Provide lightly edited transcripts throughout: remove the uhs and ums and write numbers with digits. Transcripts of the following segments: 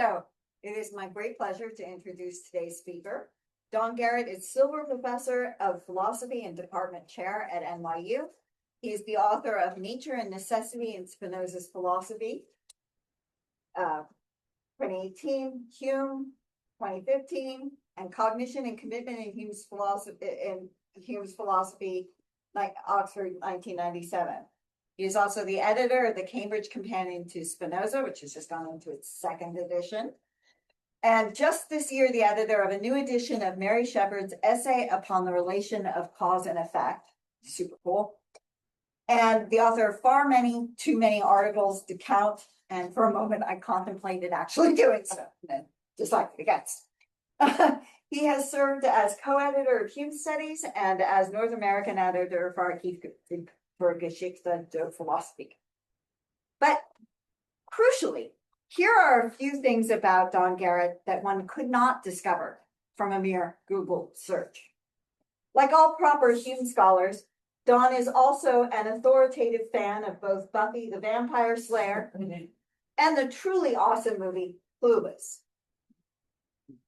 So it is my great pleasure to introduce today's speaker. Don Garrett is Silver Professor of Philosophy and Department Chair at NYU. He is the author of Nature and Necessity in Spinoza's Philosophy, 2018, Hume, 2015, and Cognition and Commitment in Hume's Philosophy, like Oxford, 1997. He is also the editor of the Cambridge Companion to Spinoza, which has just gone into its second edition. And just this year, the editor of a new edition of Mary Shepard's Essay upon the Relation of Cause and Effect. Super cool. And the author of too many articles to count. And for a moment, I contemplated actually doing so, and then decided against. He has served as co-editor of Hume Studies and as North American editor for Geschichte der Philosophie. But crucially, here are a few things about Don Garrett that one could not discover from a mere Google search. Like all proper Hume scholars, Don is also an authoritative fan of both Buffy the Vampire Slayer and the truly awesome movie Clueless.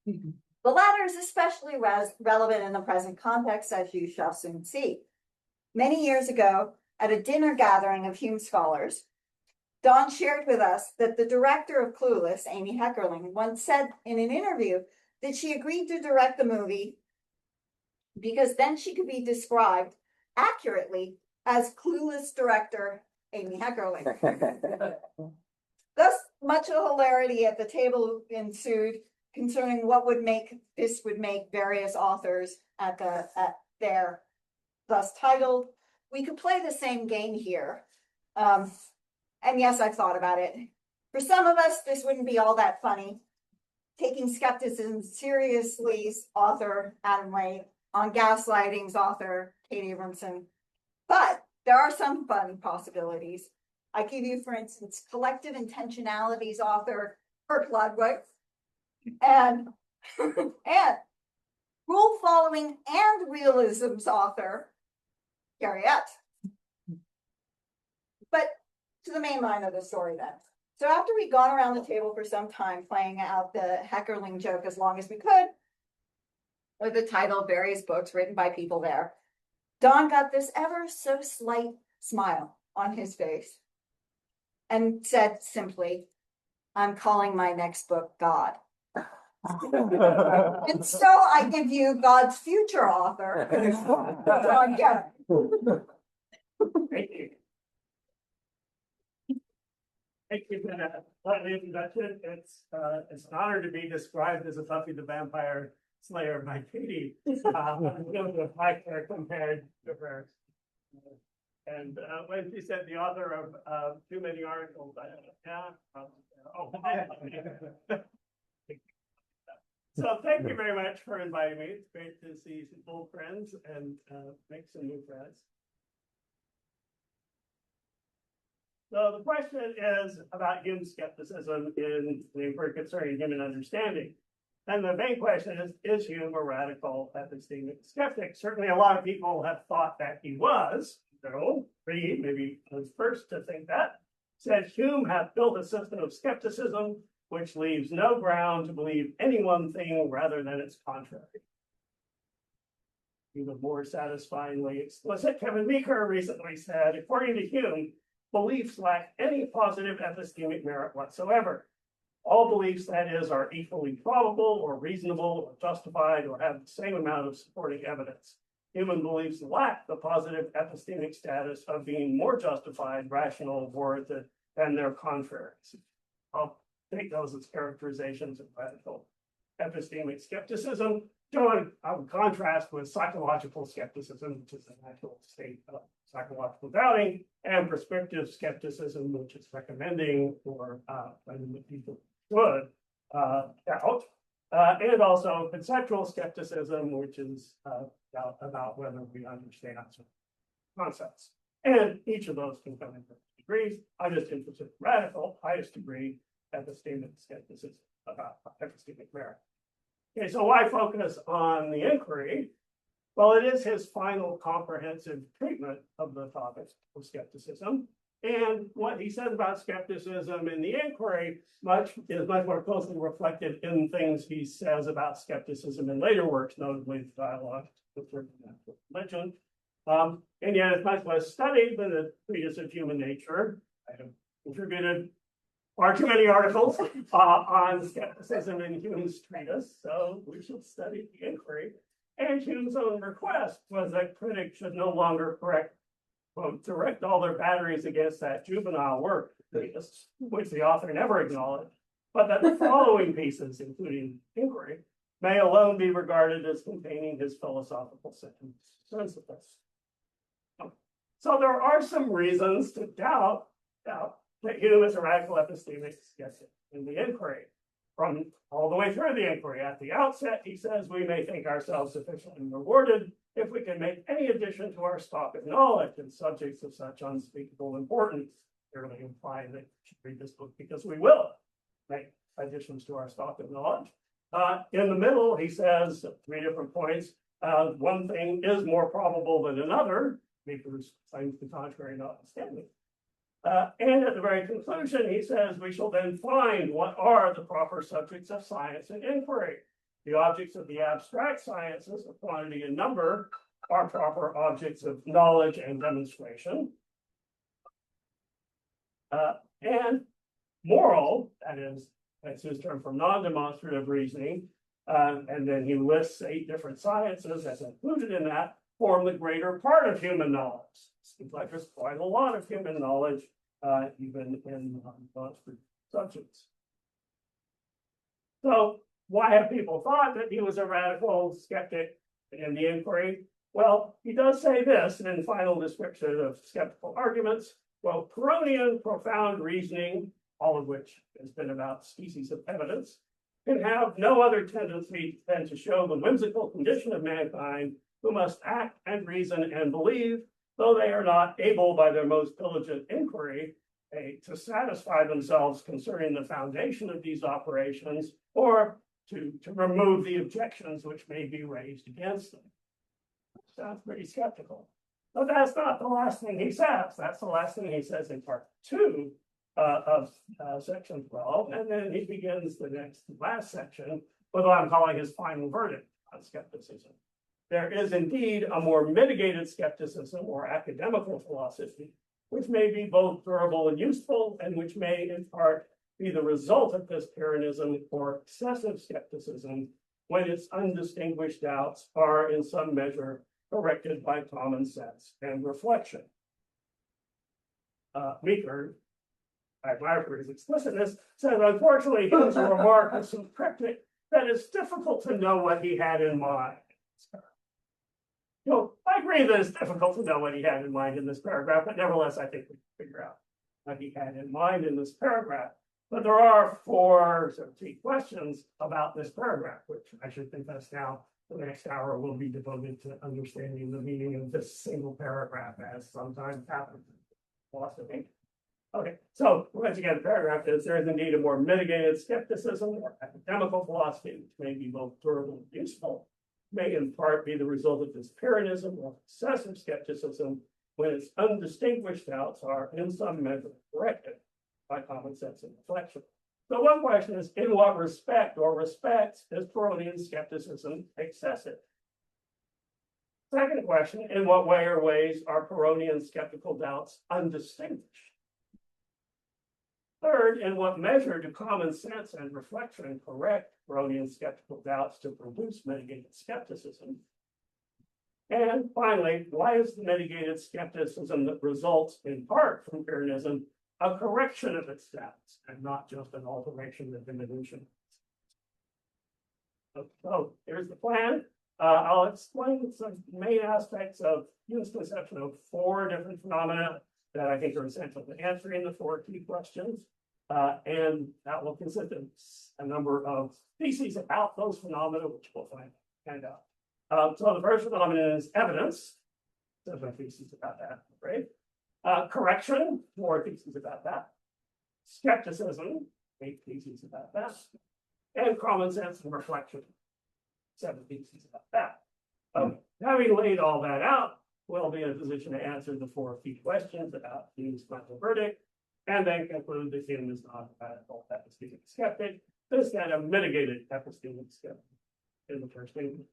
The latter is especially relevant in the present context, as you shall soon see. Many years ago, at a dinner gathering of Hume scholars, Don shared with us that the director of Clueless, Amy Heckerling, once said in an interview that she agreed to direct the movie because then she could be described accurately as Clueless director Amy Heckerling. Thus, much hilarity at the table ensued concerning what would make various authors at their thus titled. We could play the same game here. And yes, I've thought about it. For some of us, this wouldn't be all that funny. Taking Skepticism seriously, author Adam Wade, On Gaslighting's author Katie Abramson. But there are some fun possibilities. I give you, for instance, Collective Intentionality's author Kurt Ludwig, and Rule Following and Realism's author Garrett. But to the main line of the story then. So after we'd gone around the table for some time playing out the Heckerling joke as long as we could, with the title of various books written by people there, Don got this ever so slight smile on his face and said simply, "I'm calling my next book God." And so I give you God's future author, Don Garrett. Thank you. Thank you for that lovely introduction. It's an honor to be described as a Buffy the Vampire Slayer by Katie. My character compared to her. And when she said the author of too many articles, So thank you very much for inviting me. It's great to see some old friends and make some new friends. So the question is about Hume's skepticism in the inquiry concerning human understanding. And the main question is Hume a radical epistemic skeptic? Certainly a lot of people have thought that he was. So Reed, maybe was first to think that, said Hume hath built a system of skepticism which leaves no ground to believe any one thing rather than its contrary. Even more satisfyingly explicit, Kevin Meeker recently said, according to Hume, beliefs lack any positive epistemic merit whatsoever. All beliefs, that is, are equally probable or reasonable or justified or have the same amount of supporting evidence. Human beliefs lack the positive epistemic status of being more justified, rational, warranted than their contraries. I'll take those as characterizations of radical epistemic skepticism. I would contrast with psychological skepticism, which is an actual state of psychological doubting, and prescriptive skepticism, which is recommending or when people should doubt, and also conceptual skepticism, which is doubt about whether we understand certain concepts. And each of those can come in different degrees. I'm just interested in radical, highest degree epistemic skepticism about epistemic merit. Okay, so why focus on the inquiry? Well, it is his final comprehensive treatment of the topic of skepticism. And what he says about skepticism in the Enquiry is much more closely reflected in things he says about skepticism in later works, notably the dialogue with religion. And yet it's much less studied than the treatise of human nature. I have contributed far too many articles on skepticism in Hume's treatise, so we should study the Enquiry. And Hume's own request was that critics should no longer direct all their batteries against that juvenile work, which the author never acknowledged, but that the following pieces, including Enquiry, may alone be regarded as containing his philosophical principles. So there are some reasons to doubt that Hume is a radical epistemic skeptic in the Enquiry. From all the way through the Enquiry, at the outset, he says we may think ourselves sufficiently rewarded if we can make any addition to our stock of knowledge in subjects of such unspeakable importance, clearly implying that we should read this book because we will make additions to our stock of knowledge. In the middle, he says 3 different points. One thing is more probable than another, because claims the contrary notwithstanding. And at the very conclusion, he says we shall then find what are the proper subjects of science and inquiry. The objects of the abstract sciences of quantity and number are proper objects of knowledge and demonstration. And moral, that's his term for non-demonstrative reasoning, and then he lists 8 different sciences as included in that, form the greater part of human knowledge. Seems like there's quite a lot of human knowledge, even in non-demonstrative subjects. So why have people thought that he was a radical skeptic in the Enquiry? Well, he does say this in the final description of skeptical arguments. Well, Pyrrhonian profound reasoning, all of which has been about species of evidence, can have no other tendency than to show the whimsical condition of mankind who must act and reason and believe, though they are not able by their most diligent inquiry to satisfy themselves concerning the foundation of these operations or to remove the objections which may be raised against them. Sounds pretty skeptical. But that's not the last thing he says. That's the last thing he says in part 2 of section 12. And then he begins the last section with what I'm calling his final verdict on skepticism. There is indeed a more mitigated skepticism or academical philosophy, which may be both durable and useful, and which may in part be the result of this PYRRHONISM or excessive skepticism, when its undistinguished doubts are in some measure corrected by common sense and reflection. Meeker, I admire for his explicitness, says, unfortunately, Hume's remark is so cryptic that it's difficult to know what he had in mind. I agree that it's difficult to know what he had in mind in this paragraph, but nevertheless, I think we can figure out what he had in mind in this paragraph. But there are 4 sort of key questions about this paragraph, which I should confess now the next hour will be devoted to understanding the meaning of this single paragraph, as sometimes happens in philosophy. Okay, so once again, the paragraph is there is indeed a more mitigated skepticism or academical philosophy, which may be both durable and useful, may in part be the result of this PYRRHONISM or excessive skepticism, when its undistinguished doubts are in some measure corrected by common sense and reflection. So one question is, in what respect or respects is Pyrrhonian skepticism excessive? Second question, in what way or ways are Pyrrhonian skeptical doubts undistinguished? Third, in what measure do common sense and reflection correct Pyrrhonian skeptical doubts to produce mitigated skepticism? And finally, why is the mitigated skepticism that results in part from PYRRHONISM a correction of its doubts and not just an alteration of diminution? So here's the plan. I'll explain some main aspects of Hume's conception of 4 different phenomena that I think are essential to answering the 4 key questions. And that will consist of a number of theses about those phenomena, which we'll find out. So the first phenomenon is evidence. There's no theses about that, right? Correction, 4 theses about that. Skepticism, 8 theses about that. And common sense and reflection, 7 theses about that. Having laid all that out, will be in a position to answer the 4 key questions about Hume's final verdict, and then conclude that Hume is not a radical epistemic skeptic, but instead a mitigated epistemic skeptic in the first instance.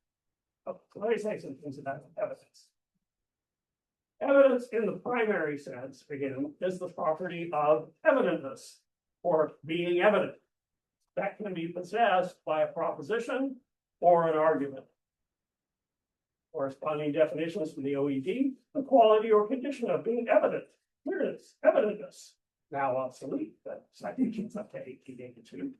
So let me say some things about evidence. Evidence in the primary sense, again, is the property of evidentness, or being evident. That can be possessed by a proposition or an argument. Corresponding definitions from the OED, the quality or condition of being evident. Here it is, evidentness. Now obsolete, but citations up to 1882.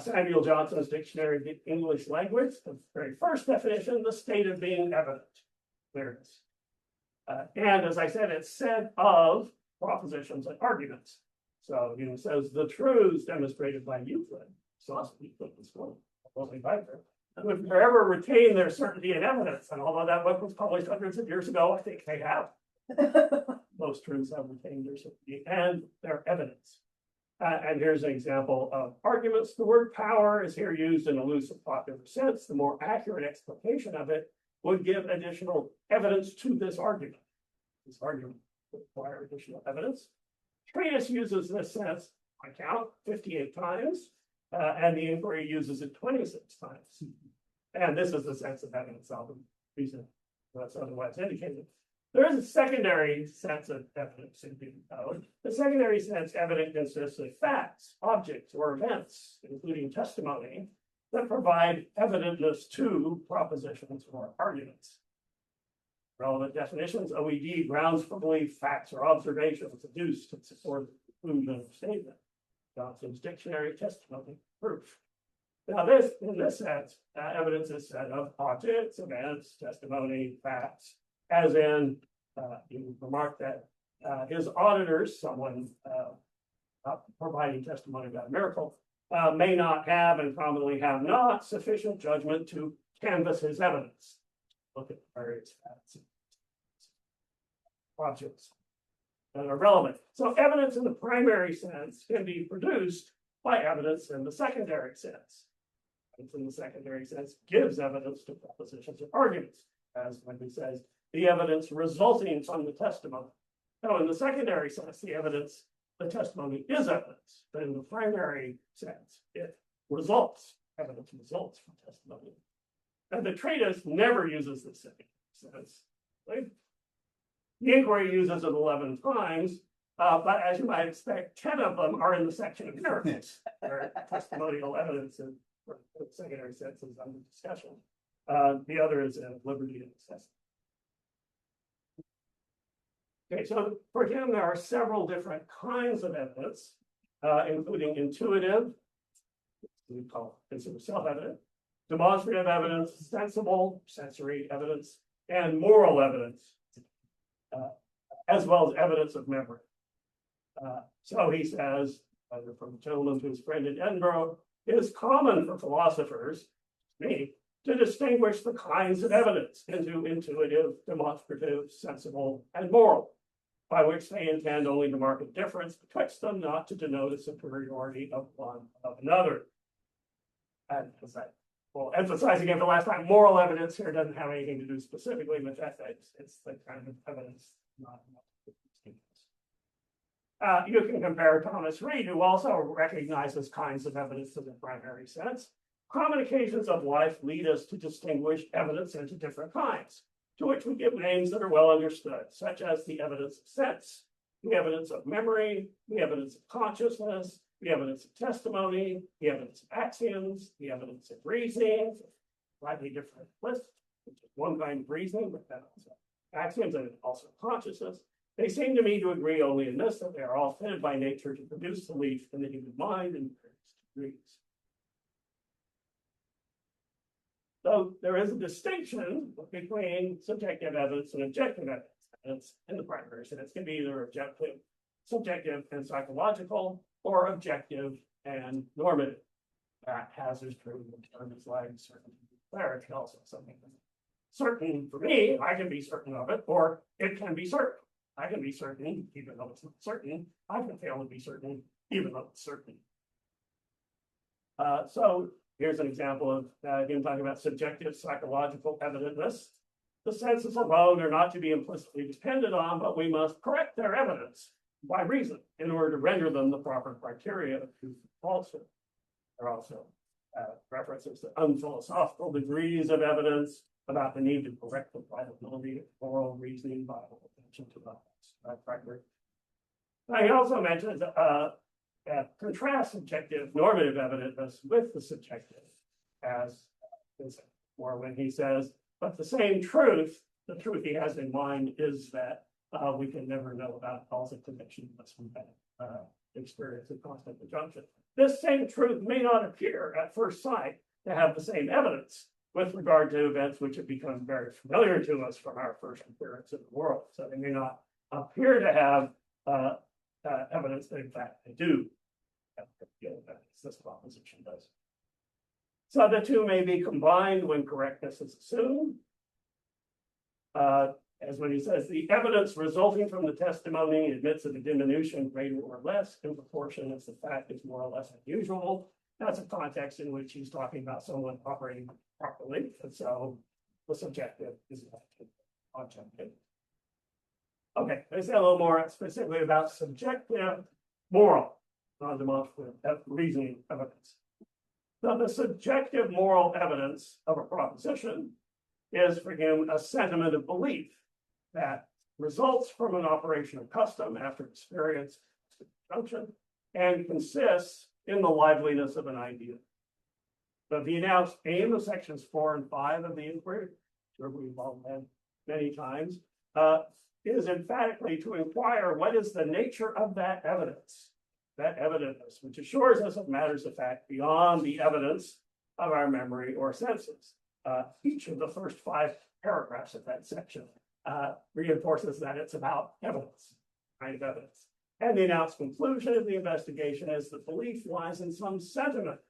Samuel Johnson's Dictionary of the English Language, the very first definition, the state of being evident. There it is. And as I said, it's said of propositions and arguments. So Hume says the truths demonstrated by Euclid, so Euclid was one, only by there, would forever retain their certainty and evidence. And although that book was published hundreds of years ago, I think they have. Most truths have retained their certainty and their evidence. And here's an example of arguments. The word power is here used in a loose and popular sense. The more accurate explication of it would give additional evidence to this argument. This argument would require additional evidence. Treatise uses this sense, I count, 58 times, and the Enquiry uses it 26 times. And this is the sense of evidence, the reason that's otherwise indicated. There is a secondary sense of evidence in human code. The secondary sense evident consists of facts, objects, or events, including testimony, that provide evidentness to propositions or arguments. Relevant definitions, OED, grounds for belief, facts or observations adduced to support the conclusion of the statement. Johnson's Dictionary, testimony, proof. Now in this sense, evidence is set of objects, events, testimony, facts, as in, you remarked that his auditors, someone providing testimony about a miracle, may not have and commonly have not sufficient judgment to canvass his evidence. Look at various facts, objects that are relevant. So evidence in the primary sense can be produced by evidence in the secondary sense. Evidence in the secondary sense gives evidence to propositions or arguments, as when he says, the evidence resulting from the testimony. Now, in the secondary sense, the testimony is evidence, but in the primary sense, it results. Evidence results from testimony. And the treatise never uses the secondary sense. Right? The Enquiry uses it 11 times, but as you might expect, 10 of them are in the section of miracles, where testimonial evidence in the secondary sense is under discussion. The other is liberty and necessity. Okay, so for him, there are several different kinds of evidence, including intuitive, we call consider self-evident, demonstrative evidence, sensible, sensory evidence, and moral evidence, as well as evidence of memory. So he says, from a gentleman to his friend in Edinburgh, it is common for philosophers, me, to distinguish the kinds of evidence into intuitive, demonstrative, sensible, and moral, by which they intend only to mark a difference betwixt them, not to denote a superiority of one of another. And as I will emphasize again for the last time, moral evidence here doesn't have anything to do specifically with ethics. It's the kind of evidence not. You can compare Thomas Reid, who also recognizes kinds of evidence in the primary sense. Common occasions of life lead us to distinguish evidence into different kinds, to which we give names that are well understood, such as the evidence of sense, the evidence of memory, the evidence of consciousness, the evidence of testimony, the evidence of axioms, the evidence of reasoning, slightly different list, which is one kind of reasoning, but then also axioms and also consciousness. They seem to me to agree only in this, that they are all fitted by nature to produce belief in the human mind in various degrees. So there is a distinction between subjective evidence and objective evidence in the primary sense. It can be either objective, subjective and psychological, or objective and normative. That has is true in terms like certain clarity, also something certain for me, I can be certain of it, or it can be certain. I can be certain, even though it's not certain. I can fail to be certain, even though it's certain. So here's an example of him talking about subjective psychological evidentness. the senses alone are not to be implicitly depended on, but we must correct their evidence by reason in order to render them the proper criteria of truth and falsehood. There are also references to unphilosophical degrees of evidence about the need to correct the pliability of moral reasoning by attention to that record. He also mentions contrast subjective normative evidence with the subjective as or when he says, but the same truth, the truth he has in mind is that we can never know about causal connection unless we have experience of constant conjunction. This same truth may not appear at first sight to have the same evidence with regard to events which have become very familiar to us from our first appearance in the world. So they may not appear to have evidence that in fact they do have evidence. This proposition does. So the two may be combined when correctness is assumed. As when he says, the evidence resulting from the testimony admits of a diminution greater or less in proportion as the fact is more or less unusual. That's a context in which he's talking about someone operating properly. And so the subjective is objective. Okay, let's say a little more specifically about subjective moral, non-demonstrative reasoning evidence. So the subjective moral evidence of a proposition is for him a sentiment of belief that results from an operation of custom after experience conjunction and consists in the liveliness of an idea. So the announced aim of sections 4 and 5 of the inquiry, which we've all read many times, is emphatically to inquire what is the nature of that evidence which assures us of matters of fact beyond the evidence of our memory or senses. Each of the first 5 paragraphs of that section reinforces that it's about evidence, kind of evidence. And the announced conclusion of the investigation is that belief lies in some sentiment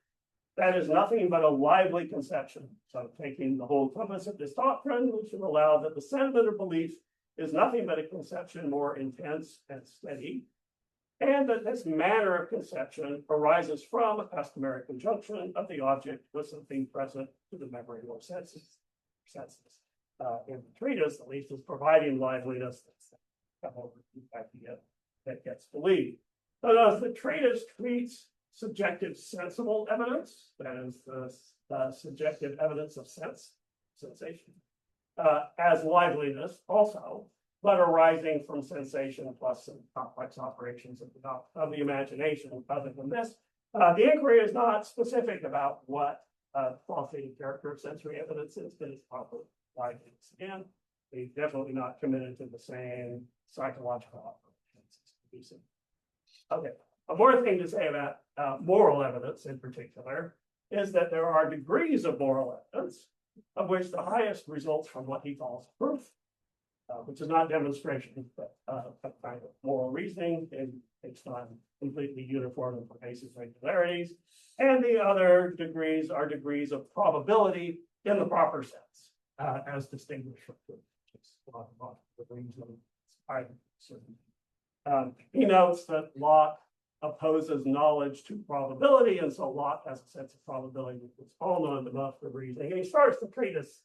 that is nothing but a lively conception. So taking the whole compass of this doctrine, we should allow that the sentiment of belief is nothing but a conception more intense and steady, and that this manner of conception arises from a customary conjunction of the object with something present to the memory or senses. In the treatise, at least, is providing liveliness that's idea that gets believed. So as the treatise treats subjective sensible evidence, that is the subjective evidence of sensation, as liveliness also, but arising from sensation plus some complex operations of the imagination. Other than this, the inquiry is not specific about what qualitative character of sensory evidence is, but it's probably liveliness. Again, they're definitely not committed to the same psychological operations as producing. Okay, one more thing to say about moral evidence in particular is that there are degrees of moral evidence, of which the highest results from what he calls proof, which is not demonstration, but a kind of moral reasoning based on completely uniform and pervasive regularities. And the other degrees are degrees of probability in the proper sense, as distinguished from proof, which is a lot of degrees of certainty. He notes that Locke opposes knowledge to probability, and so Locke has a sense of probability which is all known enough for reasoning. And he starts the treatise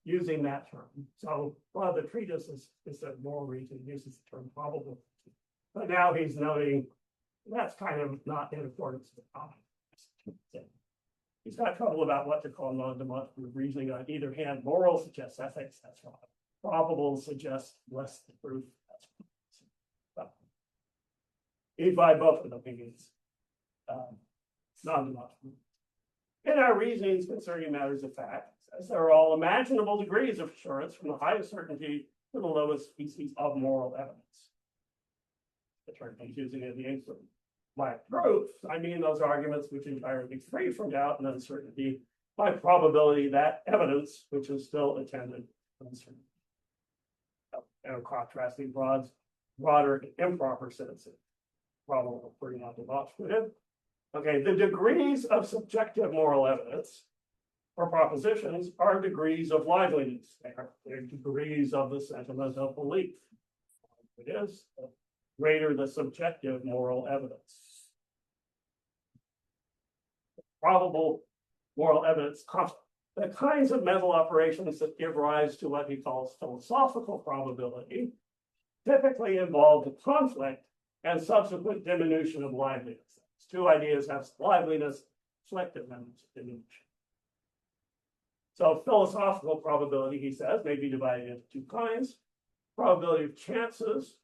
using that term. So one of the treatises is that moral reasoning uses the term probability. But now he's noting that's kind of not in accordance with common. He's got trouble about what to call non-demonstrative reasoning. On either hand, moral suggests ethics, that's wrong. Probable suggests less than proof, that's wrong. He by both of them means non-demonstrative. In our reasonings concerning matters of fact, as there are all imaginable degrees of assurance from the highest certainty to the lowest species of moral evidence. The term he's using in the inquiry. By proof, I mean those arguments which entirely free from doubt and uncertainty, by probability that evidence which is still attended uncertainty. And contrasting broader improper sense of probable pretty not demonstrative. Okay, the degrees of subjective moral evidence or propositions are degrees of liveliness. They're degrees of the sentiment of belief. It is greater the subjective moral evidence. Probable moral evidence the kinds of mental operations that give rise to what he calls philosophical probability typically involve the conflict and subsequent diminution of liveliness. Two ideas have liveliness, selective diminution. So philosophical probability, he says, may be divided into two kinds. Probability of chances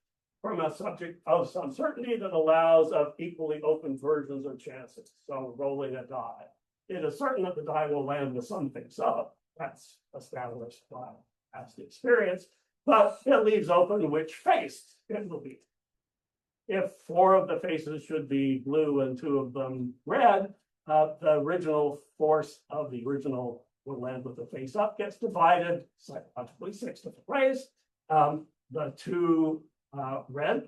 from a subject of some certainty that allows of equally open versions of chances. So rolling a die. It is certain that the die will land with some things up. That's established by past experience, but it leaves open which face it will be. If 4 of the faces should be blue and 2 of them red, the original force of the original will land with the face up, gets divided psychologically 6 different ways. The 2 red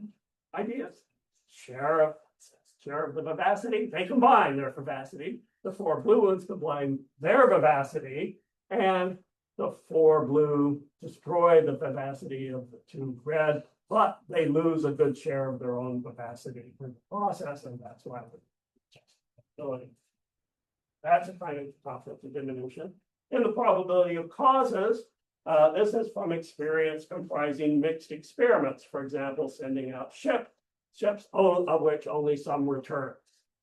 ideas share of the vivacity, they combine their vivacity. The 4 blue ones combine their vivacity, and the 4 blue destroy the vivacity of the 2 red, but they lose a good share of their own vivacity in the process, and that's why we're that's a kind of conflict of diminution. In the probability of causes, this is from experience comprising mixed experiments. For example, sending out ships of which only some return.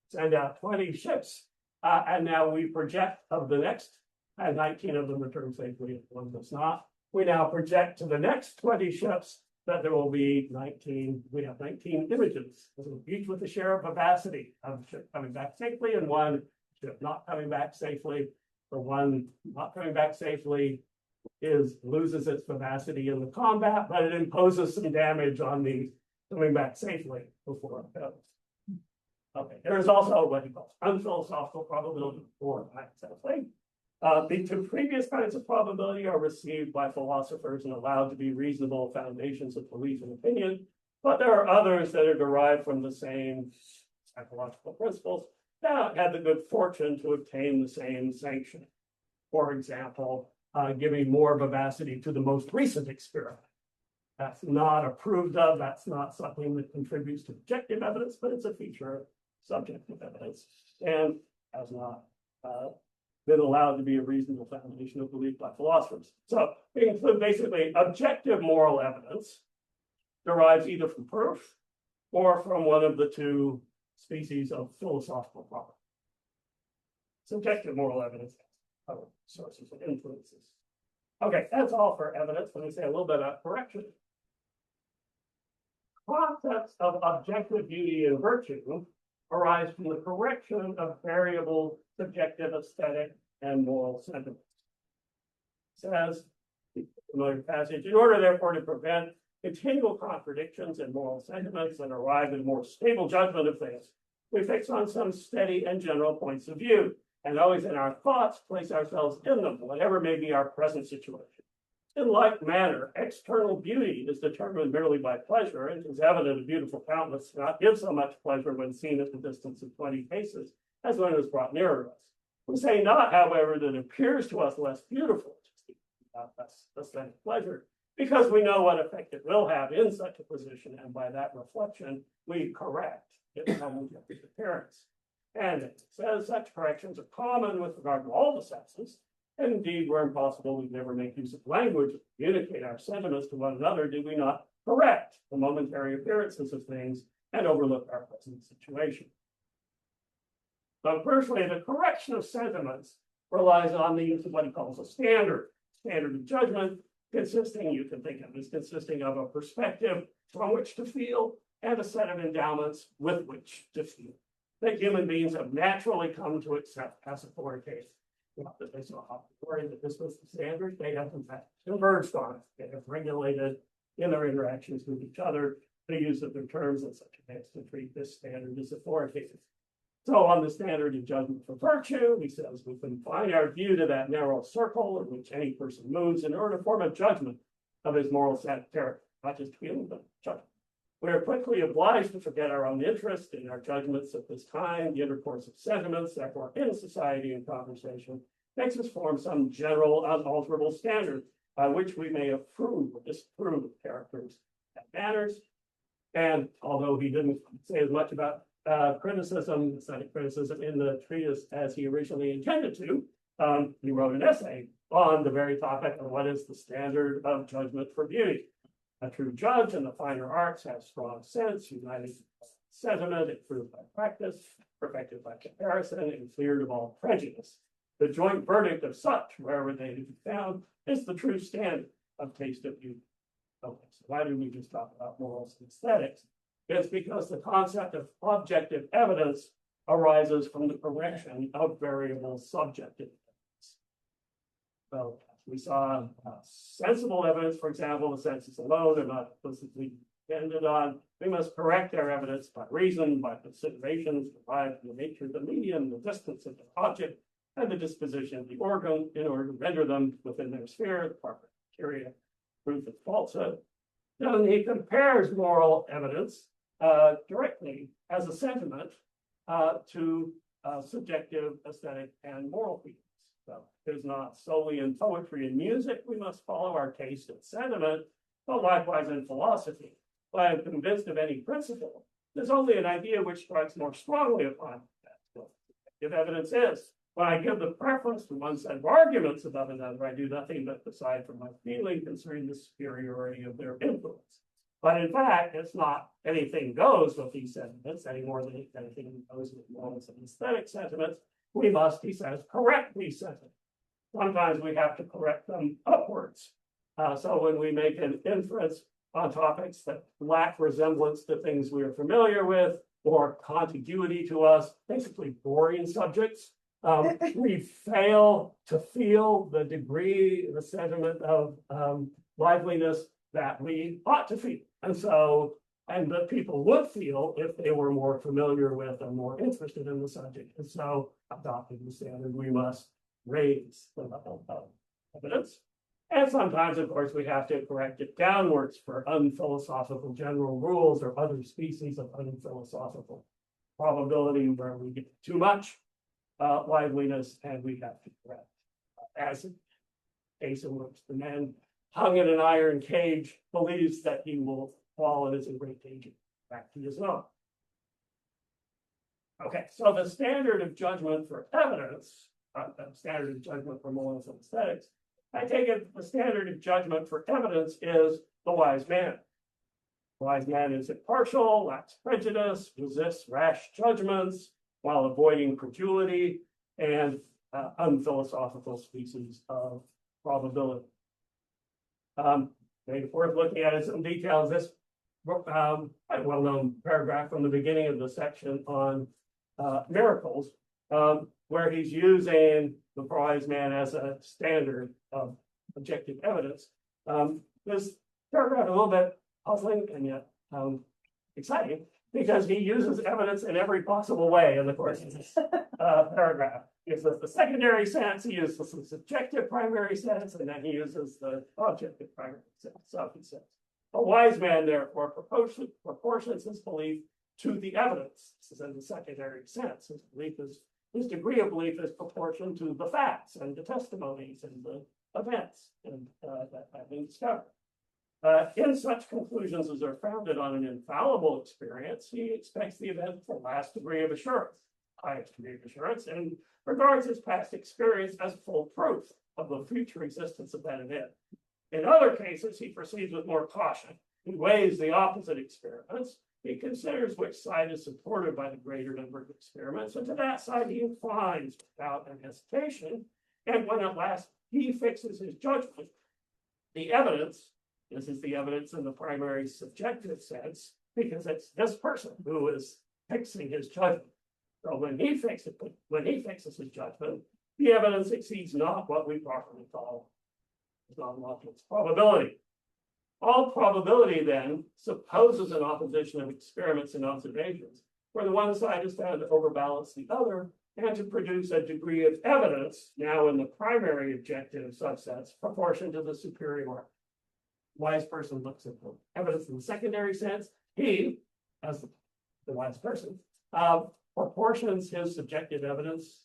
Send out 20 ships, and now we project of the next, and 19 of them return safely, one does not. We now project to the next 20 ships that there will be 19, we have 19 images, each with a share of vivacity of ship coming back safely and one ship not coming back safely. The one not coming back safely loses its vivacity in the combat, but it imposes some damage on the coming back safely before it goes. Okay, there is also what he calls unphilosophical probability or hypothetically. The 2 previous kinds of probability are received by philosophers and allowed to be reasonable foundations of belief and opinion, but there are others that are derived from the same psychological principles that had the good fortune to obtain the same sanction. For example, giving more vivacity to the most recent experiment. That's not approved of, that's not something that contributes to objective evidence, but it's a feature of subjective evidence and has not been allowed to be a reasonable foundation of belief by philosophers. So we include basically objective moral evidence derives either from proof or from one of the 2 species of philosophical property. Subjective moral evidence has other sources and influences. Okay, that's all for evidence. Let me say a little bit about correction. Concepts of objective beauty and virtue arise from the correction of variable subjective aesthetic and moral sentiments. It says, familiar passage, in order therefore to prevent continual contradictions in moral sentiments and arrive at a more stable judgment of things, we fix on some steady and general points of view, and always in our thoughts place ourselves in them, whatever may be our present situation. In like manner, external beauty is determined merely by pleasure, and it is evident a beautiful countenance does not give so much pleasure when seen at the distance of 20 paces as when it is brought nearer us. We say not, however, that it appears to us less beautiful, less aesthetic pleasure, because we know what effect it will have in such a position, and by that reflection, we correct its objective appearance. And it says such corrections are common with regard to all the senses, and indeed, where impossible, we never make use of language to communicate our sentiments to one another, do we not correct the momentary appearances of things and overlook our present situation. But firstly, the correction of sentiments relies on the use of what he calls a standard of judgment, consisting, you can think of as consisting of a perspective from which to feel and a set of endowments with which to feel, that human beings have naturally come to accept as authoritative. Not that they saw how worried that this was the standard, they have in fact converged on it. They have regulated in their interactions with each other the use of their terms in such a way as to treat this standard as authoritative. So on the standard of judgment for virtue, he says we confine our view to that narrow circle in which any person moves in order to form a judgment of his moral character, not just feeling, but judgment. We are quickly obliged to forget our own interest in our judgments at this time. The intercourse of sentiments, therefore, in society and conversation, makes us form some general, unalterable standard by which we may approve or disapprove of characters and manners. And although he didn't say as much about criticism, aesthetic criticism in the treatise as he originally intended to, he wrote an essay on the very topic of what is the standard of judgment for beauty. A true judge in the finer arts has strong sense, united sentiment, improved by practice, perfected by comparison, and cleared of all prejudice. The joint verdict of such, wherever they be found, is the true standard of taste of beauty. Okay, so why do we just talk about morals and aesthetics? It's because the concept of objective evidence arises from the correction of variable subjective evidence. So we saw sensible evidence, for example, the senses alone are not explicitly depended on. We must correct our evidence by reason, by considerations derived from the nature of the medium, the distance of the object, and the disposition of the organ in order to render them within their sphere, the proper criteria, proof of falsehood. Then he compares moral evidence directly as a sentiment to subjective, aesthetic, and moral feelings. So it is not solely in poetry and music we must follow our taste and sentiment, but likewise in philosophy. If I am convinced of any principle, there's only an idea which strikes more strongly upon that. If evidence is, when I give the preference to one set of arguments above another, I do nothing but decide from my feeling concerning the superiority of their influence. But in fact, it's not anything goes with these sentiments any more than anything goes with morals and aesthetic sentiments. We must, he says, correct these sentiments. Sometimes we have to correct them upwards. So when we make an inference on topics that lack resemblance to things we are familiar with or contiguity to us, basically boring subjects, we fail to feel the degree, the sentiment of liveliness that we ought to feel. And so, and that people would feel if they were more familiar with and more interested in the subject. And so, adopting the standard, we must raise the level of evidence. And sometimes, of course, we have to correct it downwards for unphilosophical general rules or other species of unphilosophical probability where we get too much liveliness, and we have to correct. As in case in which the man hung in an iron cage believes that he will fall and is in great danger. Back to his own. Okay, so the standard of judgment for evidence, standard of judgment for morals and aesthetics, I take it the standard of judgment for evidence is the wise man. The wise man is impartial, lacks prejudice, resists rash judgments while avoiding credulity and unphilosophical species of probability. Maybe worth looking at in some details. This quite well-known paragraph from the beginning of the section on miracles, where he's using the wise man as a standard of objective evidence. This paragraph is a little bit puzzling and yet exciting because he uses evidence in every possible way in the course of this paragraph. He uses the secondary sense, he uses the subjective primary sense, and then he uses the objective primary sense. So he says, a wise man, therefore, proportions his belief to the evidence. This is in the secondary sense. His degree of belief is proportional to the facts and the testimonies and the events that have been discovered. In such conclusions as are founded on an infallible experience, he expects the event for last degree of assurance, highest degree of assurance, and regards his past experience as full proof of the future existence of that event. In other cases, he proceeds with more caution. He weighs the opposite experiments. He considers which side is supported by the greater number of experiments, and to that side he inclines without an hesitation. And when at last he fixes his judgment, the evidence, this is the evidence in the primary subjective sense, because it's this person who is fixing his judgment. So when he fixes his judgment, the evidence exceeds not what we properly call non-logical probability. All probability then supposes an opposition of experiments and observations, where the one side is found to overbalance the other and to produce a degree of evidence, now in the primary objective subsets, proportion to the superior. Wise person looks at the evidence in the secondary sense. He, as the wise person, proportions his subjective evidence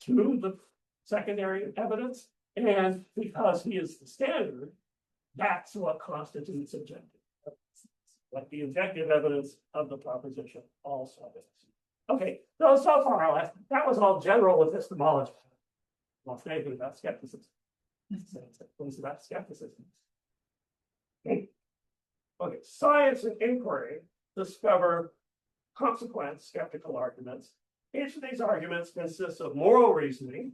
to the secondary evidence, and because he is the standard, that's what constitutes objective evidence, like the objective evidence of the proposition also is. Okay, so far that was all general epistemology. Well, say anything about skepticism. Things about skepticism. Okay, science and inquiry discover consequent skeptical arguments. Each of these arguments consists of moral reasoning,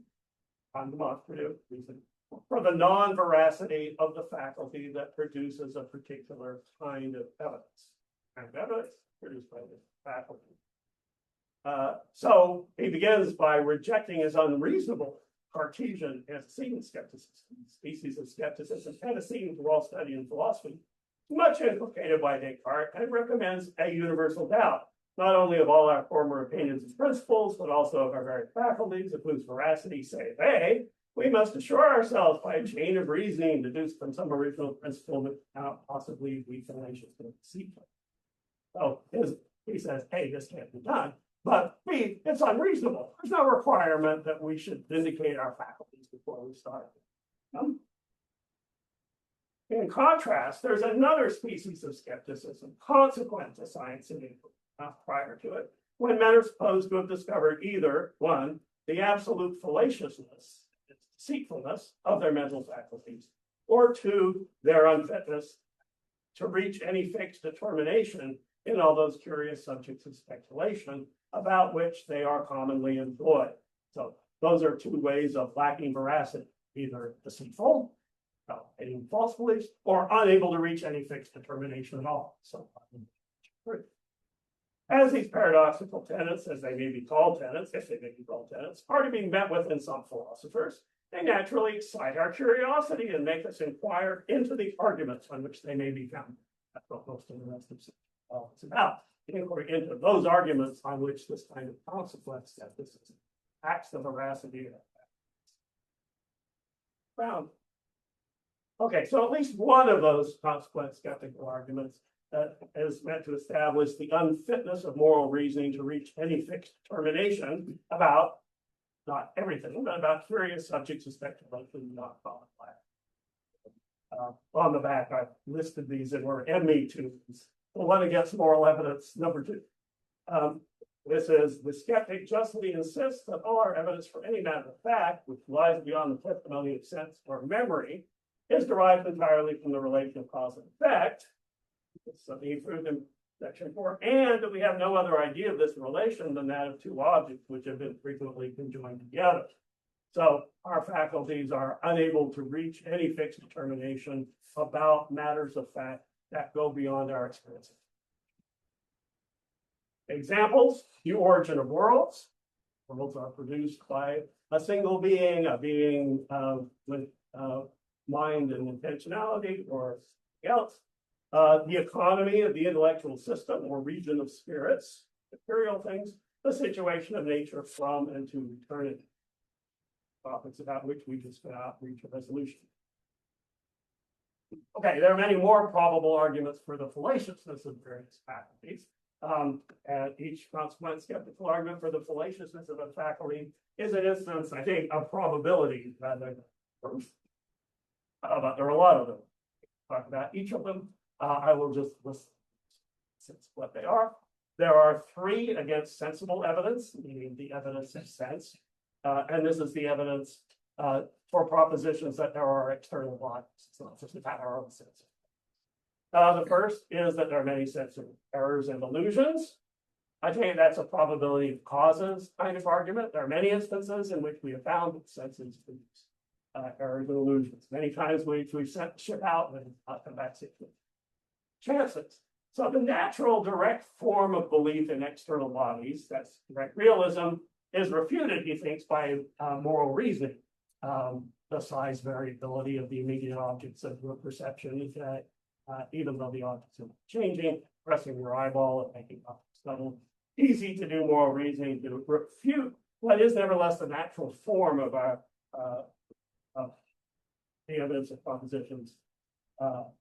undemonstrative reasoning, for the non-veracity of the faculty that produces a particular kind of evidence. Kind of evidence produced by the faculty. So he begins by rejecting as unreasonable Cartesian antecedent skepticism, species of skepticism, antecedent to all study in philosophy, much implicated by Descartes, and recommends a universal doubt, not only of all our former opinions and principles, but also of our very faculties, of whose veracity, say they, we must assure ourselves by a chain of reasoning deduced from some original principle that cannot possibly be fallaciously deceitful. So he says, A, this can't be done, but B, it's unreasonable. There's no requirement that we should vindicate our faculties before we start. In contrast, there's another species of skepticism consequent to science and inquiry, not prior to it, when men are supposed to have discovered either, one, the absolute fallaciousness, deceitfulness of their mental faculties, or two, their unfitness to reach any fixed determination in all those curious subjects of speculation about which they are commonly employed. So those are two ways of lacking veracity, either deceitful, any false beliefs, or unable to reach any fixed determination at all. So, as these paradoxical tenets, as they may be called tenets, if they may be called tenets, are to be met with in some philosophers, they naturally excite our curiosity and make us inquire into the arguments on which they may be founded. That's what most of the rest of it's about. The inquiry into those arguments on which this kind of consequent skepticism acts the veracity of found. Okay, so at least one of those consequent skeptical arguments is meant to establish the unfitness of moral reasoning to reach any fixed determination about not everything, but about curious subjects of speculation not followed by. On the back, I listed these in were ME2s. The one against moral evidence, number 2. This is the skeptic justly insists that all our evidence for any matter of fact, which lies beyond the testimony of sense or memory, is derived entirely from the relation of cause and effect. It's something he proved in section 4, and that we have no other idea of this relation than that of two objects which have been frequently conjoined together. So our faculties are unable to reach any fixed determination about matters of fact that go beyond our experience. Examples: the origin of worlds. Worlds are produced by a single being, a being with mind and intentionality, or something else. The economy of the intellectual system or region of spirits, material things, the situation of nature from and to eternity. Topics about which we just cannot reach a resolution. Okay, there are many more probable arguments for the fallaciousness of various faculties. And each consequent skeptical argument for the fallaciousness of a faculty is an instance, I think, of probability rather than proof. But there are a lot of them. Talk about each of them. I will just list what they are. There are 3 against sensible evidence, meaning the evidence of sense. And this is the evidence for propositions that there are external bodies. It's not just about our own sense. The first is that there are many sense errors and illusions. I think that's a probability of causes kind of argument. There are many instances in which we have found that senses produce errors and illusions. Many times we've sent the ship out and not come back safely. Chances. So the natural direct form of belief in external bodies, that's direct realism, is refuted, he thinks, by moral reasoning. The size variability of the immediate objects of your perception is that even though the objects are changing, pressing your eyeball and making objects double, easy to do moral reasoning to refute what is nevertheless the natural form of our the evidence of propositions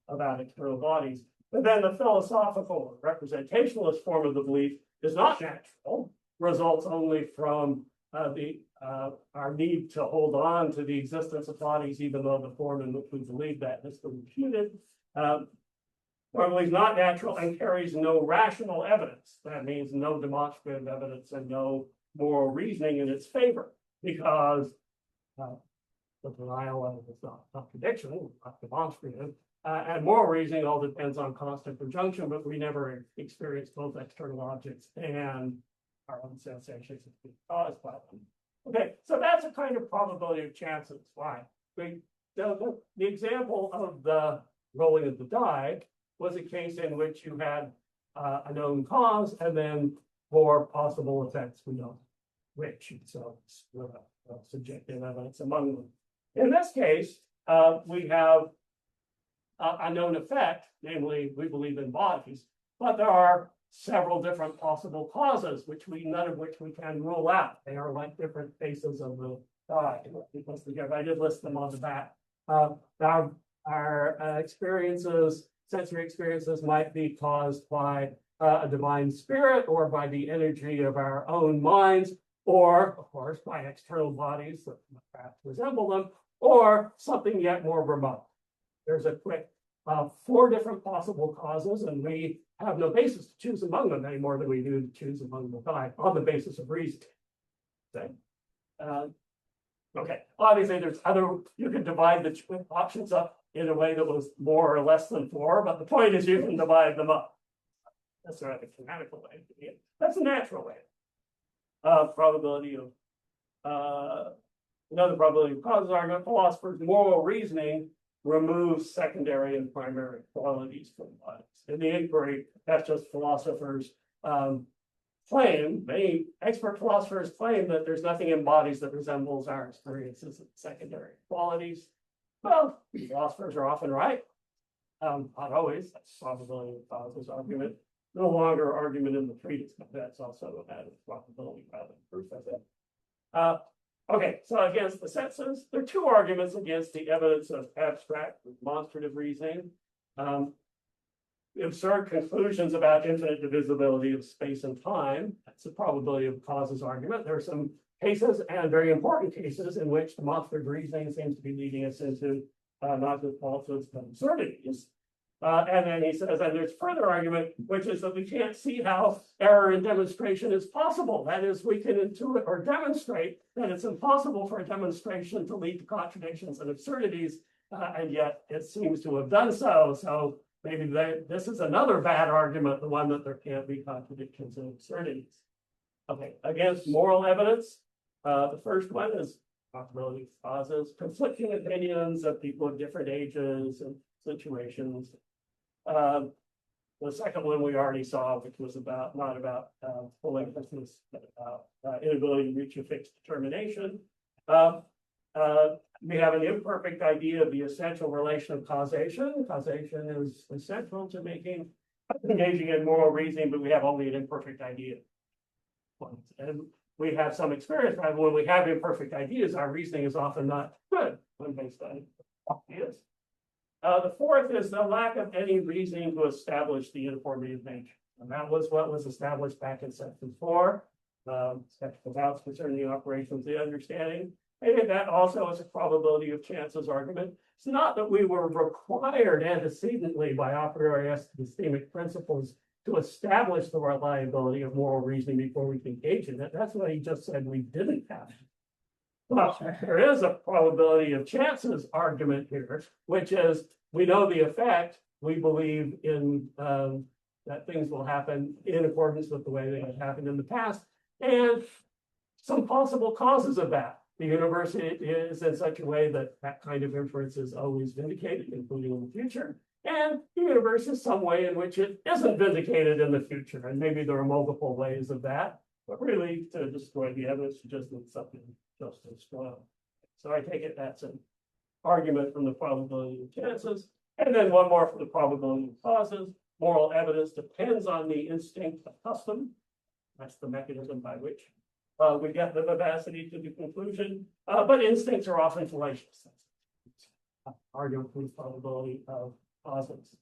about external bodies. But then the philosophical representationalist form of the belief is not natural, results only from our need to hold on to the existence of bodies, even though the form in which we believe that has been refuted. Formally is not natural and carries no rational evidence. That means no demonstrative evidence and no moral reasoning in its favor, because the denial of it's not contradiction, not demonstrative. And moral reasoning all depends on constant conjunction, but we never experience both external objects and our own sensations caused by them. Okay, so that's a kind of probability of chances. Why? The example of the rolling of the die was a case in which you had a known cause and then 4 possible effects we know which. So it's subjective evidence among them. In this case, we have a known effect, namely, we believe in bodies, but there are several different possible causes, none of which we can rule out. They are like different faces of the die. I did list them on the back. Our experiences, sensory experiences, might be caused by a divine spirit or by the energy of our own minds, or, of course, by external bodies that perhaps resemble them, or something yet more remote. There's a quick 4 different possible causes, and we have no basis to choose among them any more than we do to choose among the die on the basis of reason. Okay. Okay. Obviously, there's you can divide the options up in a way that was more or less than 4, but the point is you can divide them up. That's sort of a canonical way to do it. That's a natural way. Probability of another probability of causes argument. Philosophers' moral reasoning removes secondary and primary qualities from bodies. In the inquiry, that's just philosophers' claim. Many expert philosophers claim that there's nothing in bodies that resembles our experiences of secondary qualities. Well, philosophers are often right. Not always. That's probability of causes argument. No longer argument in the treatise, but that's also a matter of probability rather than proof, I think. Okay, so against the senses, there are 2 arguments against the evidence of abstract demonstrative reasoning. Absurd conclusions about infinite divisibility of space and time. That's the probability of causes argument. There are some cases, and very important cases, in which demonstrative reasoning seems to be leading us into not just falsehoods, but absurdities. And then he says, and there's further argument, which is that we can't see how error in demonstration is possible. That is, we can intuit or demonstrate that it's impossible for a demonstration to lead to contradictions and absurdities, and yet it seems to have done so. So maybe this is another bad argument, the one that there can't be contradictions and absurdities. Okay, against moral evidence, the first one is possibility of causes, conflicting opinions of people of different ages and situations. The second one we already saw, which was not about full emphasis, but about inability to reach a fixed determination. We have an imperfect idea of the essential relation of causation. Causation is essential to engaging in moral reasoning, but we have only an imperfect idea. And we have some experience, right? When we have imperfect ideas, our reasoning is often not good when based on ideas. The fourth is the lack of any reasoning to establish the uniformity of nature. And that was what was established back in section 4, skeptical doubts concerning the operations of the understanding. And that also is a probability of chances argument. It's not that we were required antecedently by a priori epistemic principles to establish the reliability of moral reasoning before we can engage in it. That's what he just said we didn't have. Well, there is a probability of chances argument here, which is we know the effect, we believe in that things will happen in accordance with the way they have happened in the past, and some possible causes of that. The universe is in such a way that that kind of inference is always vindicated, including in the future. And the universe is some way in which it isn't vindicated in the future. And maybe there are multiple ways of that, but really to destroy the evidence, you just need something just as strong. So I take it that's an argument from the probability of chances. And then one more for the probability of causes. Moral evidence depends on the instinct of custom. That's the mechanism by which we get the vivacity to the conclusion. But instincts are often fallacious. Argument for the probability of causes.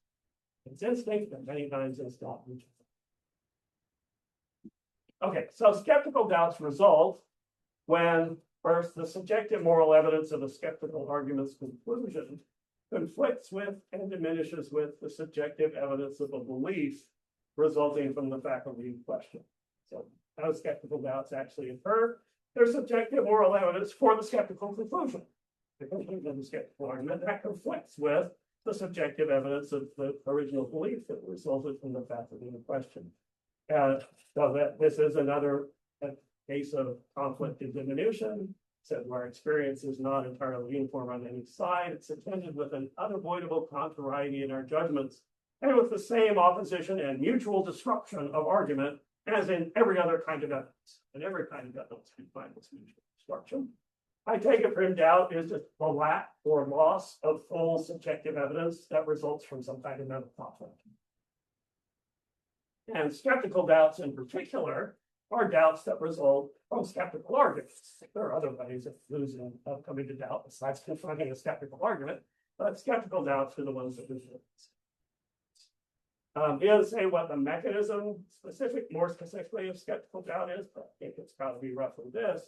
It's instinct, and many times it's not. Okay, so skeptical doubts result when first the subjective moral evidence of a skeptical argument's conclusion conflicts with and diminishes with the subjective evidence of a belief resulting from the faculty in question. So how skeptical doubts actually occur? There's subjective moral evidence for the skeptical conclusion. the conclusion of the skeptical argument that conflicts with the subjective evidence of the original belief that resulted from the fact of the question. So that this is another case of conflict and diminution. So where experience is not entirely uniform on any side, it's attended with an unavoidable contrariety in our judgments, and with the same opposition and mutual disruption of argument as in every other kind of evidence. And every kind of evidence we find this mutual disruption. I take it from doubt is just the lack or loss of full subjective evidence that results from some kind of mental conflict. And skeptical doubts in particular are doubts that result from skeptical arguments. There are other ways of coming to doubt besides confronting a skeptical argument, but skeptical doubts are the ones that result. Is say what the mechanism more specifically of skeptical doubt is, but I think it's got to be roughly this.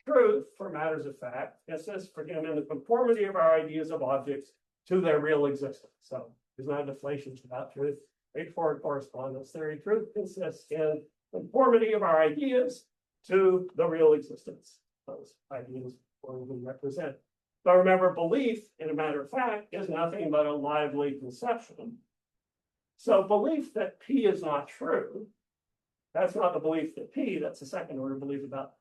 Truth, for matters of fact, consists for him in the conformity of our ideas of objects to their real existence. So there's not a deflation about truth. Straightforward correspondence theory. Truth consists in conformity of our ideas to the real existence. Those ideas we represent. But remember, belief, in a matter of fact, is nothing but a lively conception. So belief that P is not true, that's not the belief that P, that's the second order belief about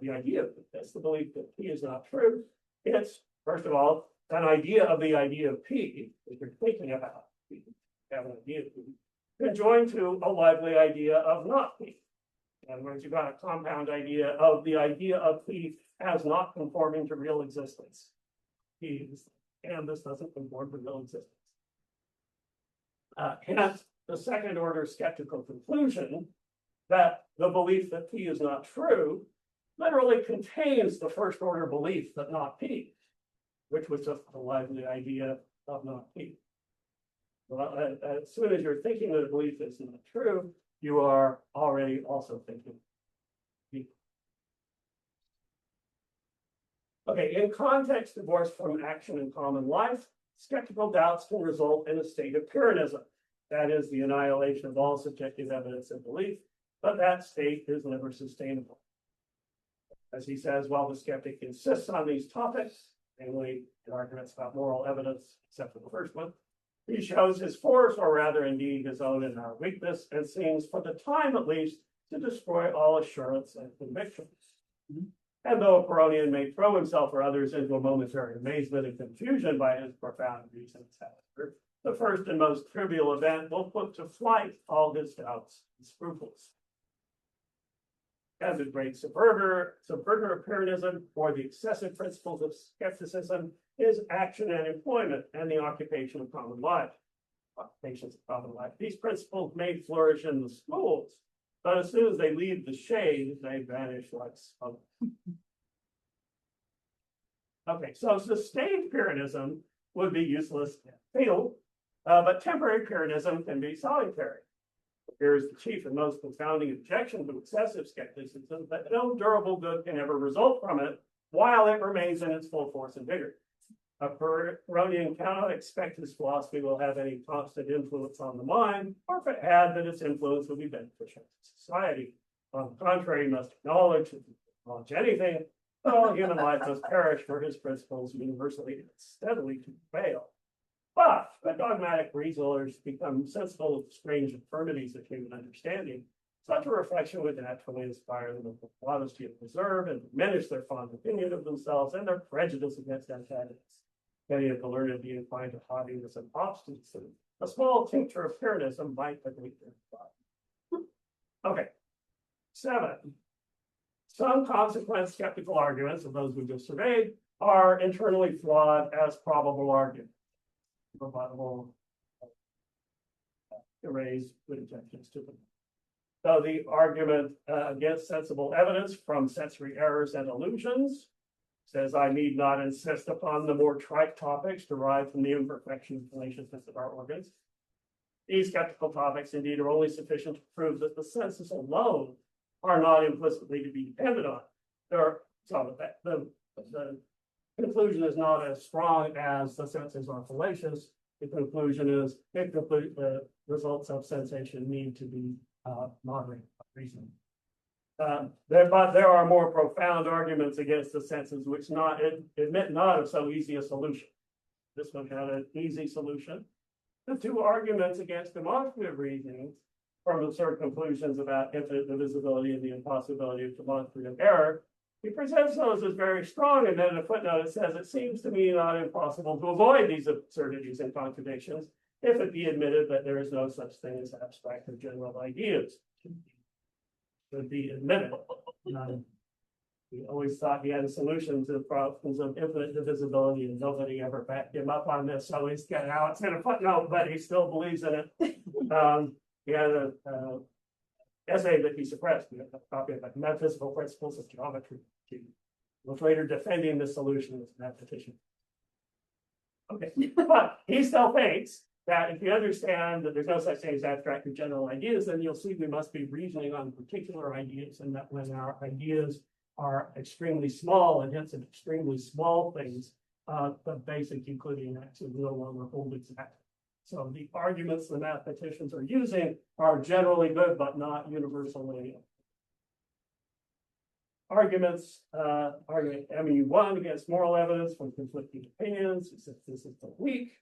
the idea. That's the belief that P is not true. It's, first of all, an idea of the idea of P, that you're thinking about. You have an idea of P, conjoined to a lively idea of not P. And once you've got a compound idea of the idea of P as not conforming to real existence. P is, and this doesn't conform to real existence. Hence, the second order skeptical conclusion that the belief that P is not true literally contains the first order belief that not P, which was just the lively idea of not P. Well, as soon as you're thinking that a belief is not true, you are already also thinking P. Okay, in context divorced from action in common life, skeptical doubts can result in a state of Pyrrhonism. That is the annihilation of all subjective evidence and belief, but that state is never sustainable. As he says, while the skeptic insists on these topics, namely the arguments about moral evidence, except for the first one, he shows his force, or rather indeed his own and our weakness, and seems, for the time at least, to destroy all assurance and conviction. And though a Pyrrhonian may throw himself or others into a momentary amazement and confusion by his profound reasons, however, the first and most trivial event will put to flight all his doubts and scruples. As a great subverter of Pyrrhonism, or the excessive principles of skepticism, is action and employment and the occupation of common life. Occupations of common life. These principles may flourish in the schools, but as soon as they leave the shade, they vanish like smoke. Okay, so sustained Pyrrhonism would be useless and fatal, but temporary Pyrrhonism can be solitary. Here is the chief and most confounding objection to excessive skepticism, that no durable good can ever result from it while it remains in its full force and vigor. A Pyrrhonian cannot expect his philosophy will have any constant influence on the mind, or if it had, that its influence would be beneficial to society. On the contrary, he must acknowledge anything, but all human life must perish for his principles universally and steadily to prevail. But when dogmatic reasoners become sensible of the strange infirmities of human understanding, such a reflection would naturally inspire them with the modesty of preserve and diminish their fond opinion of themselves and their prejudice against antagonists. Many of the learned be inclined to haughtiness and obstinacy. A small tincture of Pyrrhonism might negate their thought. Okay. 7. Some consequent skeptical arguments of those we just surveyed are internally flawed as probable arguments. Rebuttable, erase good objections to them. So the argument against sensible evidence from sensory errors and illusions says, I need not insist upon the more trite topics derived from the imperfection and fallaciousness of our organs. These skeptical topics indeed are only sufficient to prove that the senses alone are not implicitly to be depended on. So the conclusion is not as strong as the senses are fallacious. The conclusion is the results of sensation need to be moderated by reason. But there are more profound arguments against the senses which admit not of so easy a solution. This one had an easy solution. The two arguments against demonstrative reasoning from absurd conclusions about infinite divisibility and the impossibility of demonstrative error, he presents those as very strong, and then in a footnote it says, it seems to me not impossible to avoid these absurdities and contradictions if it be admitted that there is no such thing as abstract or general ideas. Should be admitted. He always thought he had a solution to the problems of infinite divisibility, and nobody ever backed him up on this. So he's got out in a footnote, but he still believes in it. He had an essay that he suppressed, a copy of the Metaphysical Principles of Geometry. He was later defending the solution as a mathematician. Okay, but he still thinks that if you understand that there's no such thing as abstract or general ideas, then you'll see we must be reasoning on particular ideas, and that when our ideas are extremely small, and hence in extremely small things, the basic Euclidean axioms no longer hold exact. So the arguments the mathematicians are using are generally good, but not universally. Arguments, argument MU1 against moral evidence from conflicting opinions, since this is the weak.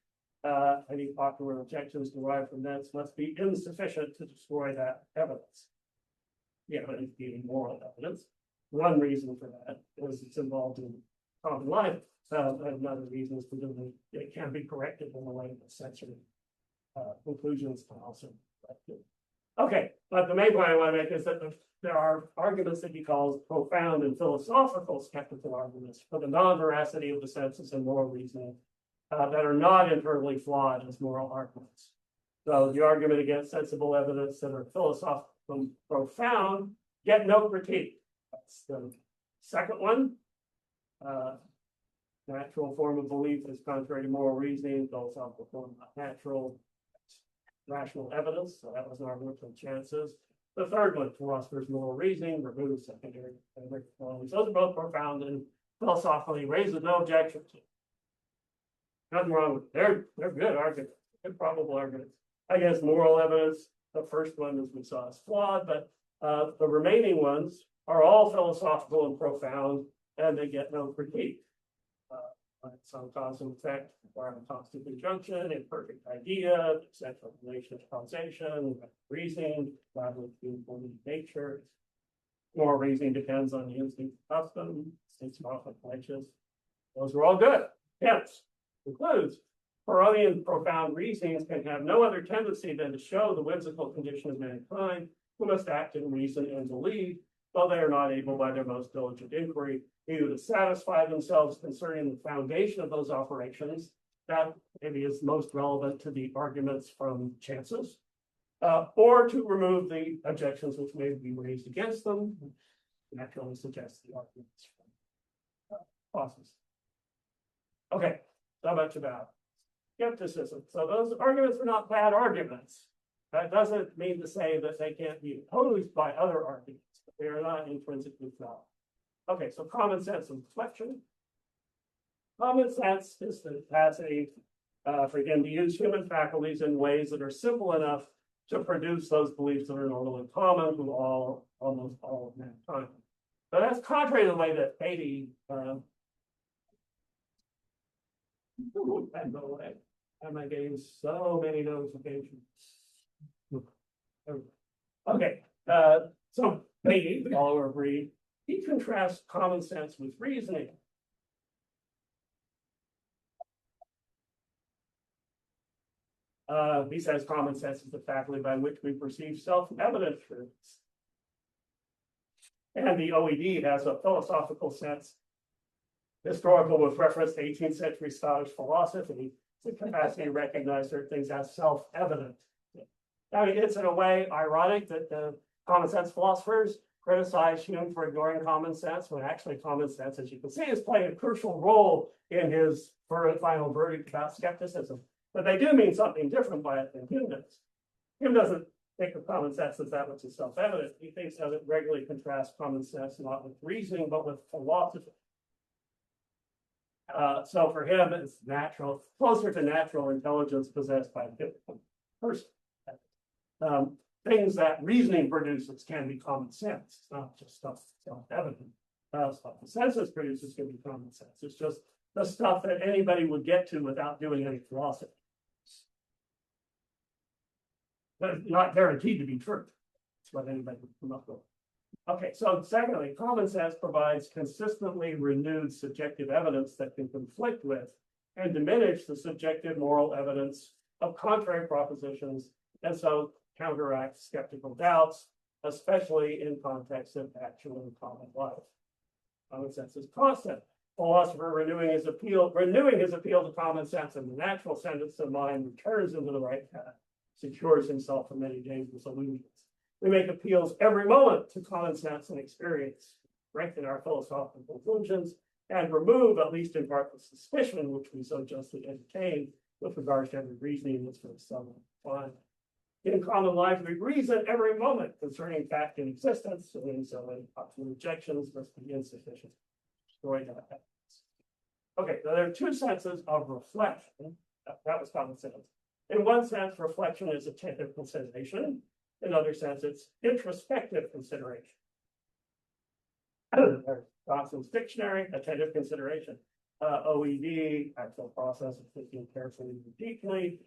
Any popular objections derived from this must be insufficient to destroy that evidence. The evidence being moral evidence. One reason for that is it's involved in common life. Another reason is that it can be corrected in a way that sensory conclusions can also be corrected. Okay, but the main point I want to make is that there are arguments that he calls profound and philosophical skeptical arguments for the non-veracity of the senses and moral reasoning that are not internally flawed as moral arguments. So the argument against sensible evidence that are philosophical profound get no critique. That's the second one. Natural form of belief is contrary to moral reasoning. Philosophical form not natural. Rational evidence. So that was an argument from chances. The third one, philosophers' moral reasoning, removes secondary qualities. Those are both profound and philosophically raises no objection to. Nothing wrong with them. They're good arguments, good probable arguments. I guess moral evidence, the first one, as we saw, is flawed, but the remaining ones are all philosophical and profound, and they get no critique. Some cause and effect, requirement constant conjunction, imperfect idea, central relation to causation, reasoning, uniformity nature. Moral reasoning depends on the instinct of custom, instincts often pledges. Those are all good. Hence, concludes, PYRRHONIan profound reasonings can have no other tendency than to show the whimsical condition of mankind, who must act and reason and believe, though they are not able by their most diligent inquiry either to satisfy themselves concerning the foundation of those operations, that maybe is most relevant to the arguments from chances, or to remove the objections which may be raised against them, naturally suggests the arguments from causes. Okay, so much about skepticism. So those arguments are not bad arguments. That doesn't mean to say that they can't be opposed by other arguments, but they are not intrinsically flawed. Okay, so common sense and reflection. Common sense is the capacity for him to use human faculties in ways that are simple enough to produce those beliefs that are normally common to almost all of mankind. But that's contrary to the way that Beatty am I getting so many notifications? Okay, so Beatty, we all agree, he contrasts common sense with reasoning. He says common sense is the faculty by which we perceive self-evident truths. And the OED has a philosophical sense, historical with reference to 18th century Scottish philosophy, the capacity to recognize certain things as self-evident. I mean, it's in a way ironic that the common sense philosophers criticize Hume for ignoring common sense, when actually common sense, as you can see, is playing a crucial role in his final verdict about skepticism. But they do mean something different by it than Hume does. Hume doesn't think of common sense as that which is self-evident. He thinks of it regularly contrasts common sense not with reasoning, but with philosophy. So for him, it's natural, closer to natural intelligence possessed by a person. things that reasoning produces can be common sense. It's not just stuff that's self-evident. Stuff the senses produces can be common sense. It's just the stuff that anybody would get to without doing any philosophy. But it's not guaranteed to be true. That's what anybody would come up with. Okay, so secondly, common sense provides consistently renewed subjective evidence that can conflict with and diminish the subjective moral evidence of contrary propositions, and so counteract skeptical doubts, especially in context of actual and common life. Common sense is constant. Philosopher renewing his appeal to common sense in the natural sentence of mind returns into the right path, secures himself from many dangerous illusions. We make appeals every moment to common sense and experience, strengthen our philosophical conclusions, and remove, at least in part, the suspicion which we so justly entertain with regards to every reasoning that's from someone defined. In common life, we reason every moment concerning fact and existence, and so many possible objections must be insufficient. Destroy that evidence. Okay, so there are two senses of reflection. That was common sense. In one sense, reflection is attentive consideration. In other sense, it's introspective consideration. There's Johnson's dictionary, attentive consideration. OED, actual process of thinking carefully and deeply.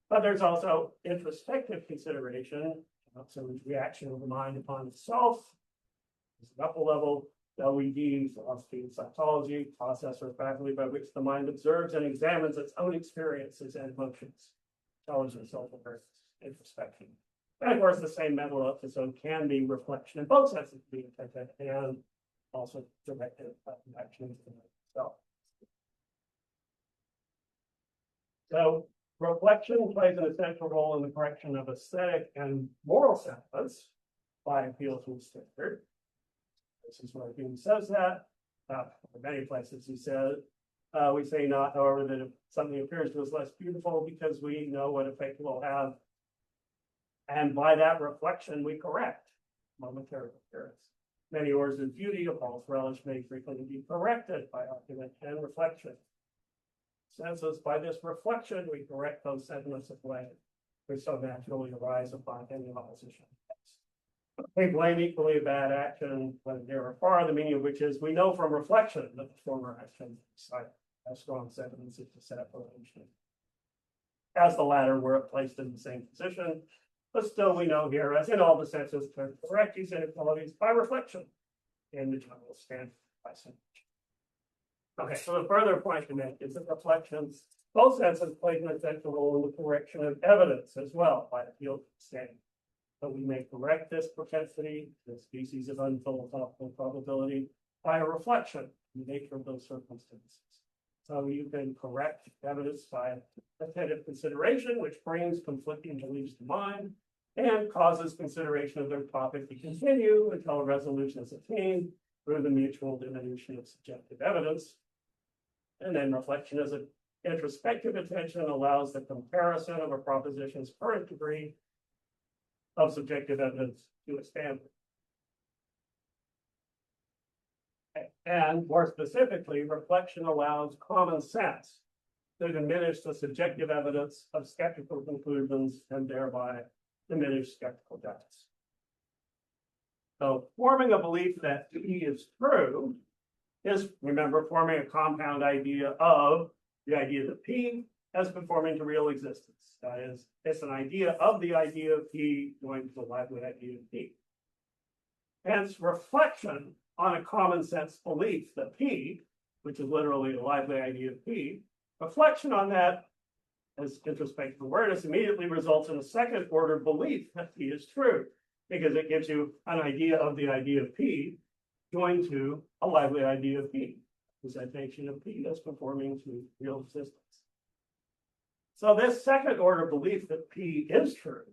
But there's also introspective consideration, so it's reaction of the mind upon itself. It's an upper level. OED, philosophy and psychology, process or faculty by which the mind observes and examines its own experiences and emotions. Intelligence, self-awareness, introspection. And of course, the same mental episode can be reflection in both senses, being attentive and also directed action to itself. So reflection plays an essential role in the correction of aesthetic and moral sentiments by appeal to a standard. This is where Hume says that. In many places he said, we say not, however, that if something appears to us less beautiful because we know what effect it will have. And by that reflection, we correct momentary appearance. Many orders of beauty, a false relish may frequently be corrected by argument and reflection. Senses, by this reflection, we correct those sentiments of blame which so naturally arise upon any opposition. We blame equally a bad action when near or far, the meaning of which is we know from reflection that the former action has strong sentiments of disapprobation, as the latter were placed in the same position. But still, we know here, as in all the senses, to correct these inequalities by reflection in the general standard by sense. Okay, so the further point to make is that reflections, both senses play an essential role in the correction of evidence as well by appeal to standard. So we may correct this propensity, the species of unphilosophical probability, by a reflection in the nature of those circumstances. So you can correct evidence by attentive consideration, which brings conflicting beliefs to mind and causes consideration of their topic to continue until a resolution is attained through the mutual diminution of subjective evidence. And then reflection as an introspective attention allows the comparison of a proposition's current degree of subjective evidence to a standard. And more specifically, reflection allows common sense to diminish the subjective evidence of skeptical conclusions and thereby diminish skeptical doubts. So forming a belief that P is true is, remember, forming a compound idea of the idea that P as conforming to real existence. That is, it's an idea of the idea of P going to the lively idea of P. Hence, reflection on a common sense belief that P, which is literally the lively idea of P, reflection on that as introspective awareness immediately results in a second order belief that P is true, because it gives you an idea of the idea of P joined to a lively idea of P, presentation of P as conforming to real existence. So this second order belief that P is true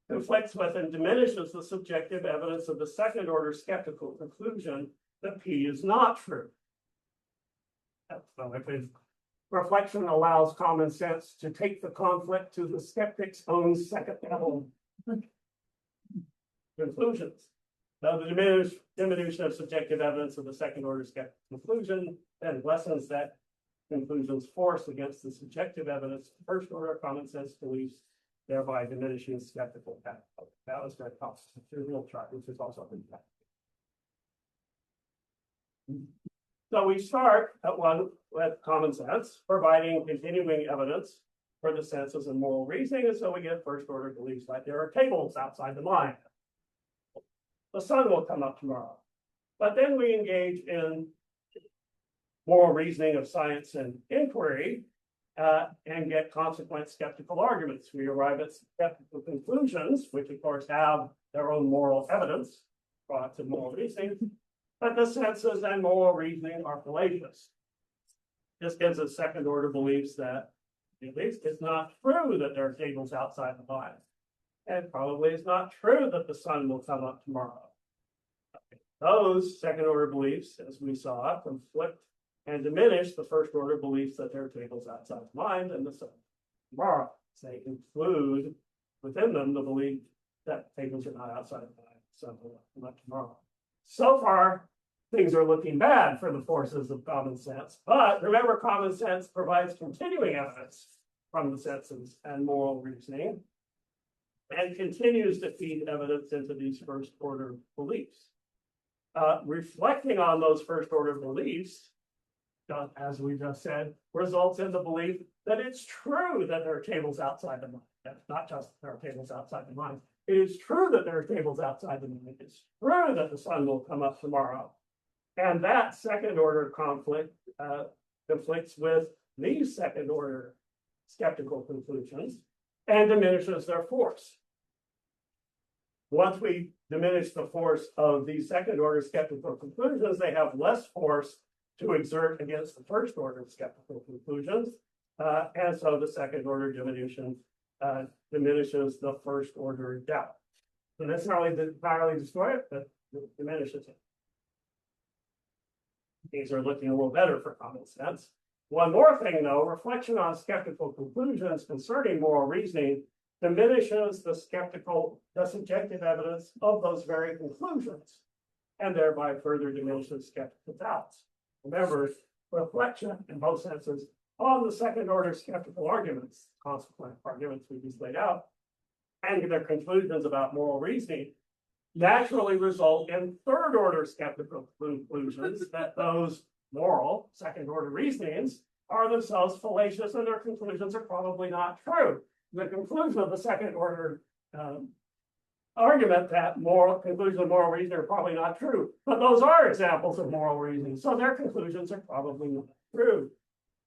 conflicts with and diminishes the subjective evidence of the second order skeptical conclusion that P is not true. So if reflection allows common sense to take the conflict to the skeptic's own second level conclusions. Now, the diminution of subjective evidence of the second order skeptical conclusion then lessens that conclusion's force against the subjective evidence of first order common sense beliefs thereby diminishing skeptical capital. That was very helpful. Here's a little chart, which is also in fact. So we start at one with common sense, providing continuing evidence for the senses and moral reasoning, and so we get first order beliefs like there are tables outside the mind. The sun will come up tomorrow. But then we engage in moral reasoning of science and inquiry and get consequent skeptical arguments. We arrive at skeptical conclusions, which of course have their own moral evidence, products of moral reasoning, but the senses and moral reasoning are fallacious. This gives us second order beliefs that at least it's not true that there are tables outside the mind. And probably it's not true that the sun will come up tomorrow. Those second order beliefs, as we saw, conflict and diminish the first order beliefs that there are tables outside the mind and the sun tomorrow. They include within them the belief that tables are not outside the mind, the sun will come up tomorrow. So far, things are looking bad for the forces of common sense, but remember, common sense provides continuing evidence from the senses and moral reasoning and continues to feed evidence into these first order beliefs. Reflecting on those first order beliefs, as we just said, results in the belief that it's true that there are tables outside the mind. That's not just there are tables outside the mind. It is true that there are tables outside the mind. It's true that the sun will come up tomorrow. And that second order conflict conflicts with these second order skeptical conclusions and diminishes their force. Once we diminish the force of these second order skeptical conclusions, they have less force to exert against the first order skeptical conclusions. And so the second order diminution diminishes the first order doubt. So that's not only entirely destroy it, but it diminishes it. Things are looking a little better for common sense. One more thing, though, reflection on skeptical conclusions concerning moral reasoning diminishes the subjective evidence of those very conclusions, and thereby further diminishes skeptical doubts. Remember, reflection in both senses on the second order skeptical arguments, consequent arguments we just laid out, and their conclusions about moral reasoning naturally result in third order skeptical conclusions that those moral second order reasonings are themselves fallacious and their conclusions are probably not true. The conclusion of the second order argument that conclusions of moral reasoning are probably not true, but those are examples of moral reasoning, so their conclusions are probably not true.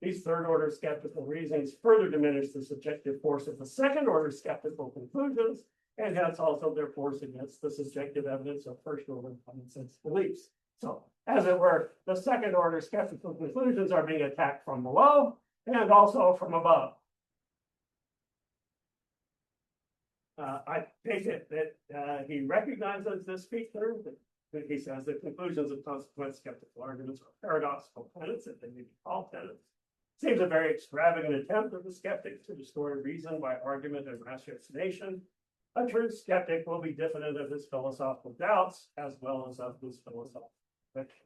These third order skeptical reasonings further diminish the subjective force of the second order skeptical conclusions, and hence also their force against the subjective evidence of first order common sense beliefs. So, as it were, the second order skeptical conclusions are being attacked from below and also from above. I take it that he recognizes this feature, that he says the conclusions of consequent skeptical arguments are paradoxical tenets, that they may be called tenets. Seems a very extravagant attempt of the skeptic to destroy reason by argument and ratiocination. A true skeptic will be diffident of his philosophical doubts as well as of his philosophical conviction.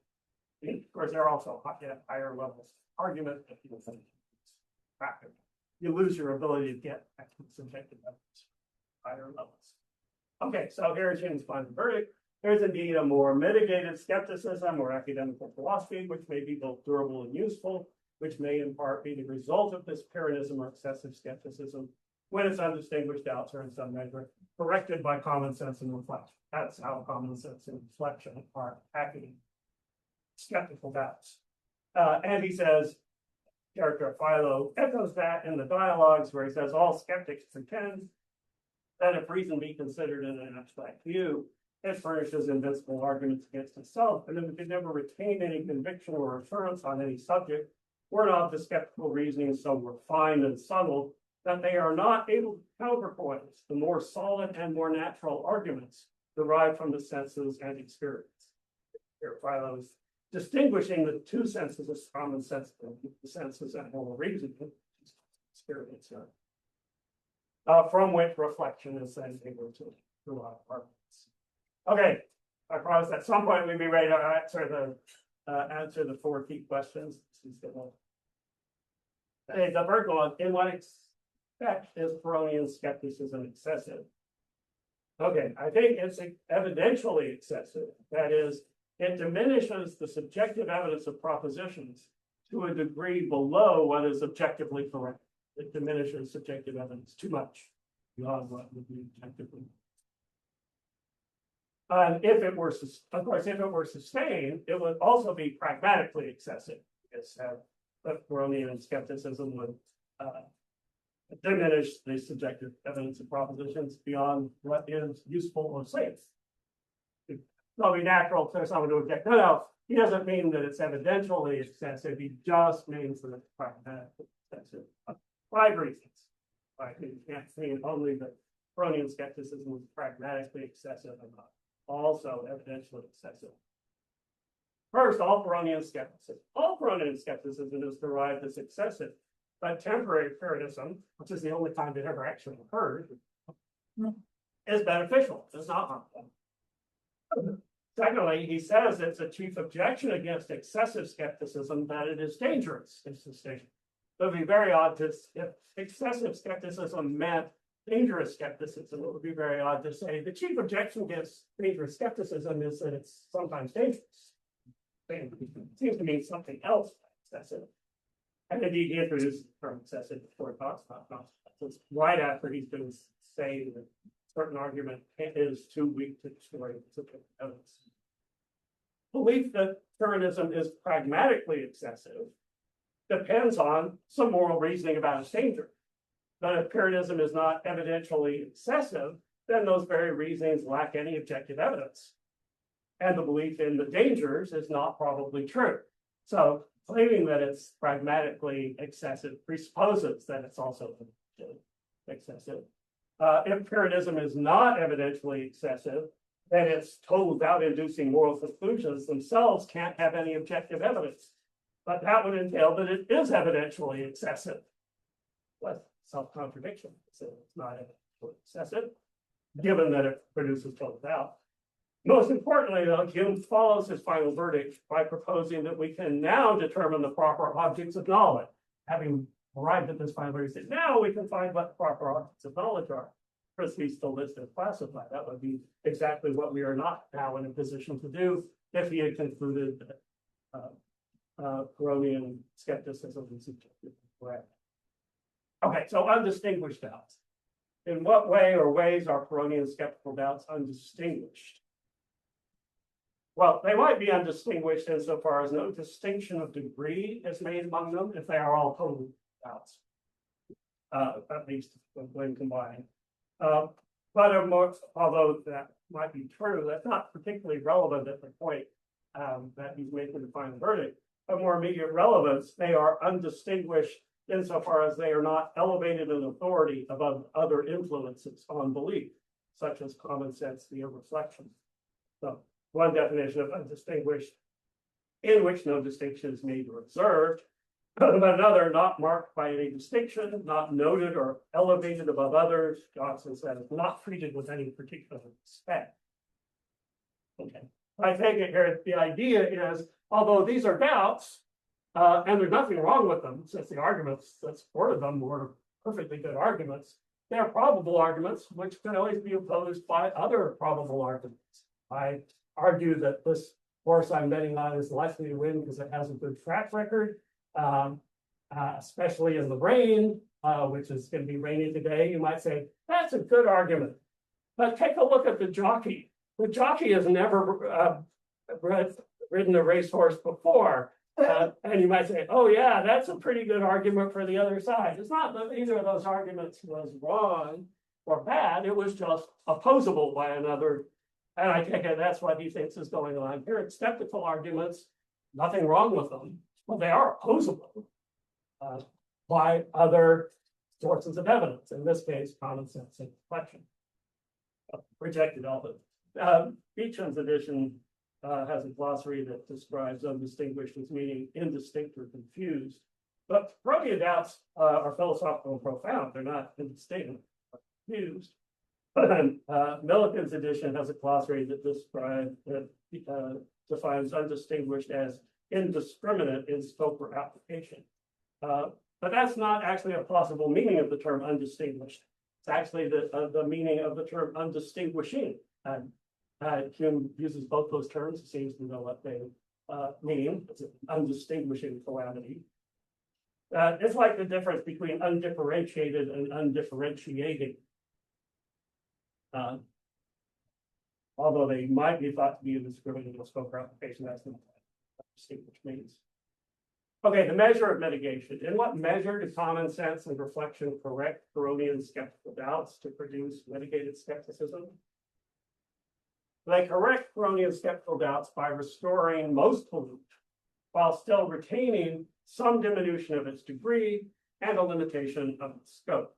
Of course, there are also higher levels of argument that people think is practical. You lose your ability to get subjective evidence. Higher levels. Okay, so here's Hume's final verdict. There's indeed a more mitigated skepticism or academical philosophy, which may be both durable and useful, which may in part be the result of this Pyrrhonism or excessive skepticism, when its undistinguished doubts are in some measure corrected by common sense and reflection. That's how common sense and reflection are attacking skeptical doubts. And he says, character of Philo echoes that in the dialogues where he says all skeptics pretend that if reason be considered in an abstract view, it furnishes invincible arguments against itself, and if it can never retain any conviction or assurance on any subject, were not the skeptical reasoning so refined and subtle that they are not able to counterpoint the more solid and more natural arguments derived from the senses and experience. Here, Philo is distinguishing the two senses of common sense, the senses and moral reasoning, experience. From which reflection is then able to derive arguments. Okay, I promise at some point we'll be ready to answer the four key questions. Okay, the first one: in what effect is Pyrrhonian skepticism excessive? Okay, I think it's evidentially excessive. That is, it diminishes the subjective evidence of propositions to a degree below what is objectively correct. It diminishes subjective evidence too much beyond what would be objectively. And if it were, of course, if it were sustained, it would also be pragmatically excessive. Because Pyrrhonian skepticism would diminish the subjective evidence of propositions beyond what is useful or safe. It's probably natural for someone to object. No, he doesn't mean that it's evidentially excessive. He just means that it's pragmatically excessive. 5 reasons. I think you can't say only that Pyrrhonian skepticism was pragmatically excessive and not also evidentially excessive. First, all Pyrrhonian skepticism is derived as excessive, but temporary Pyrrhonism, which is the only time it ever actually occurred, is beneficial, does not harmful. Secondly, he says it's a chief objection against excessive skepticism that it is dangerous. It's sustained. It would be very odd to, if excessive skepticism meant dangerous skepticism, it would be very odd to say the chief objection against dangerous skepticism is that it's sometimes dangerous. It seems to mean something else by excessive. And indeed, he introduces the term excessive before he talks about consequences, right after he's been saying that certain argument is too weak to destroy evidence. Belief that Pyrrhonism is pragmatically excessive depends on some moral reasoning about its danger. But if Pyrrhonism is not evidentially excessive, then those very reasonings lack any objective evidence. And the belief in the dangers is not probably true. So claiming that it's pragmatically excessive presupposes that it's also excessive. If Pyrrhonism is not evidentially excessive, then its total doubt-inducing moral conclusions themselves can't have any objective evidence. But that would entail that it is evidentially excessive. With self-contradiction. So it's not evidentially excessive, given that it produces total doubt. Most importantly, though, Hume follows his final verdict by proposing that we can now determine the proper objects of knowledge. Having arrived at this final verdict, now we can find what the proper objects of knowledge are. First, he's still listed as classified. That would be exactly what we are not now in a position to do if he had concluded that Pyrrhonian skepticism is subjective correct. Okay, so undistinguished doubts. In what way or ways are Pyrrhonian skeptical doubts undistinguished? Well, they might be undistinguished insofar as no distinction of degree is made among them if they are all total doubts, at least when combined. Although that might be true, that's not particularly relevant at the point that he's making the final verdict. Of more immediate relevance, they are undistinguished insofar as they are not elevated in authority above other influences on belief, such as common sense via reflection. So one definition of undistinguished, in which no distinction is made or observed, but another not marked by any distinction, not noted or elevated above others. Johnson says not treated with any particular respect. Okay, I take it here, the idea is, although these are doubts, and there's nothing wrong with them, since the arguments that supported them were perfectly good arguments, they're probable arguments, which can always be opposed by other probable arguments. I argue that this horse I'm betting on is likely to win because it has a good track record, especially in the rain, which is going to be rainy today. You might say, that's a good argument. But take a look at the jockey. The jockey has never ridden a racehorse before. And you might say, oh, yeah, that's a pretty good argument for the other side. It's not that either of those arguments was wrong or bad. It was just opposable by another. And I take it that's what he thinks is going on here. It's skeptical arguments, nothing wrong with them. Well, they are opposable by other sources of evidence. In this case, common sense and reflection. Rejected all of it. Beecham's edition has a glossary that describes undistinguished as meaning indistinct or confused. But Pyrrhonian doubts are philosophical and profound. They're not indistinct or confused. Millikan's edition has a glossary that defines undistinguished as indiscriminate in scope or application. But that's not actually a possible meaning of the term undistinguished. It's actually the meaning of the term undistinguishing. Hume uses both those terms. He seems to know what they mean. It's an undistinguishing calamity. It's like the difference between undifferentiated and undifferentiating. Although they might be thought to be a discriminative scope or application, that's not what distinguished means. Okay, the measure of mitigation. In what measure do common sense and reflection correct Pyrrhonian skeptical doubts to produce mitigated skepticism? They correct Pyrrhonian skeptical doubts by restoring most belief, while still retaining some diminution of its degree and a limitation of its scope.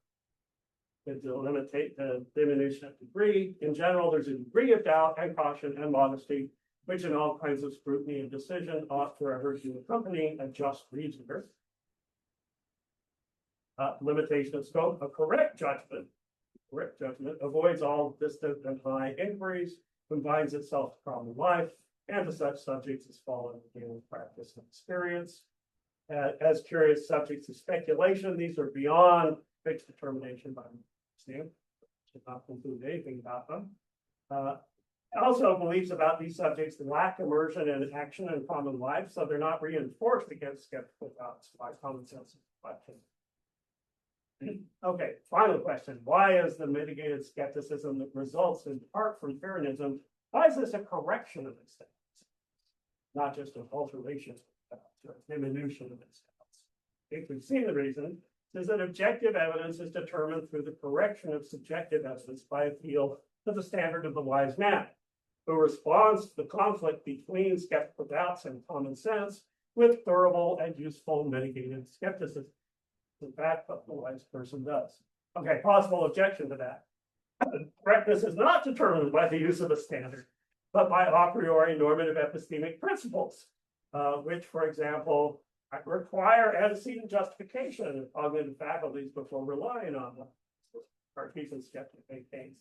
To limitate the diminution of degree, in general, there's a degree of doubt and caution and modesty, which in all kinds of scrutiny and decision ought forever to accompany a just reasoner. Limitation of scope, a correct judgment avoids all distant and high inquiries, confines itself to common life, and to such subjects as fall into daily practice and experience. As curious subjects of speculation, these are beyond fixed determination by understanding. Should not conclude anything about them. Also, beliefs about these subjects lack immersion and action in common life, so they're not reinforced against skeptical doubts by common sense reflection. Okay, final question. Why is the mitigated skepticism that results in part from Pyrrhonism, why is this a correction of its doubts? Not just an alteration of doubts or a diminution of its doubts. If we've seen the reason, is that objective evidence is determined through the correction of subjective evidence by appeal to the standard of the wise man, who responds to the conflict between skeptical doubts and common sense with durable and useful mitigated skepticism. In fact, what the wise person does. Okay, possible objection to that. Correctness is not determined by the use of a standard, but by a priori normative epistemic principles, which, for example, require antecedent justification of cognitive faculties before relying on them. Cartesian skeptic maintains.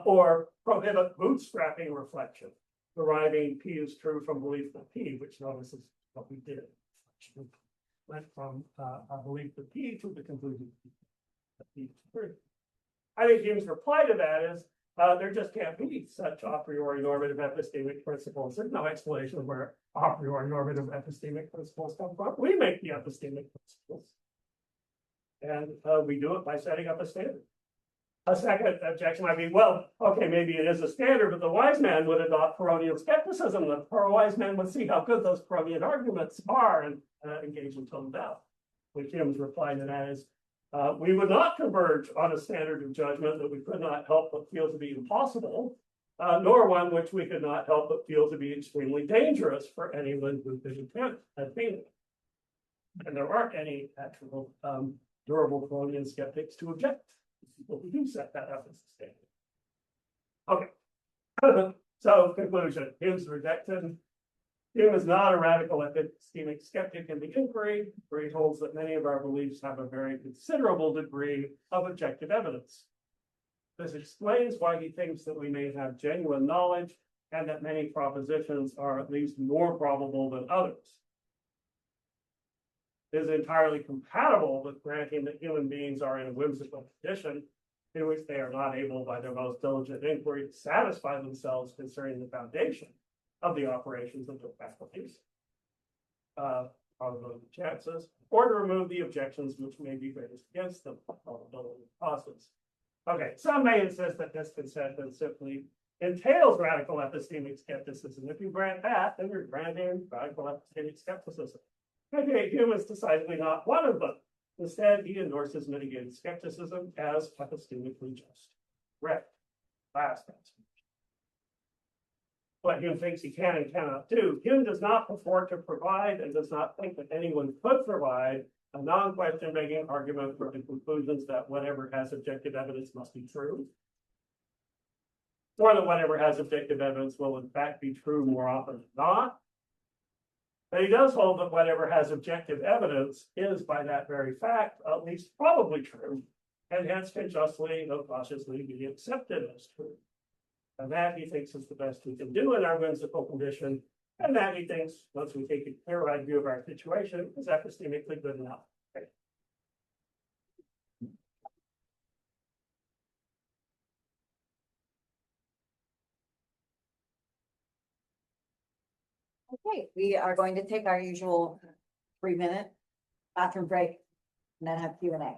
Or prohibit bootstrapping reflection, deriving P is true from belief that P, which notice is what we did. Went from a belief that P to the conclusion that P is true. I think Hume's reply to that is there just can't be such a priori normative epistemic principles. There's no explanation of where a priori normative epistemic principles come from. We make the epistemic principles. And we do it by setting up a standard. A second objection might be, well, okay, maybe it is a standard, but the wise man would adopt Pyrrhonian skepticism. The wise man would see how good those Pyrrhonian arguments are and engage in total doubt. Which Hume's reply to that is, we would not converge on a standard of judgment that we could not help but feel to be impossible, nor one which we could not help but feel to be extremely dangerous for anyone who could attempt attaining it. And there aren't any actual durable Pyrrhonian skeptics to object. People who do set that up as a standard. Okay. So, conclusion. Hume's rejected. Hume is not a radical epistemic skeptic in the Enquiry, where he holds that many of our beliefs have a very considerable degree of objective evidence. This explains why he thinks that we may have genuine knowledge and that many propositions are at least more probable than others. It is entirely compatible with granting that human beings are in a whimsical condition in which they are not able, by their most diligent inquiry, to satisfy themselves concerning the foundation of the operations of their faculties, probability of chances, or to remove the objections which may be raised against them, probability of causes. Okay, some may insist that this concession simply entails radical epistemic skepticism. If you grant that, then you're granting radical epistemic skepticism. Okay, Hume is decidedly not one of them. Instead, he endorses mitigated skepticism as epistemically just. Correct. Last answer. What Hume thinks he can and cannot do. Hume does not purport to provide and does not think that anyone could provide a non-question making argument for the conclusions that whatever has objective evidence must be true, or that whatever has objective evidence will in fact be true more often than not. But he does hold that whatever has objective evidence is, by that very fact, at least probably true, and hence can justly, though cautiously, be accepted as true. And that, he thinks, is the best we can do in our whimsical condition, And that he thinks, once we take a clear-eyed view of our situation, is epistemically good enough. Okay, we are going to take our usual 3-minute bathroom break and then have Q&A.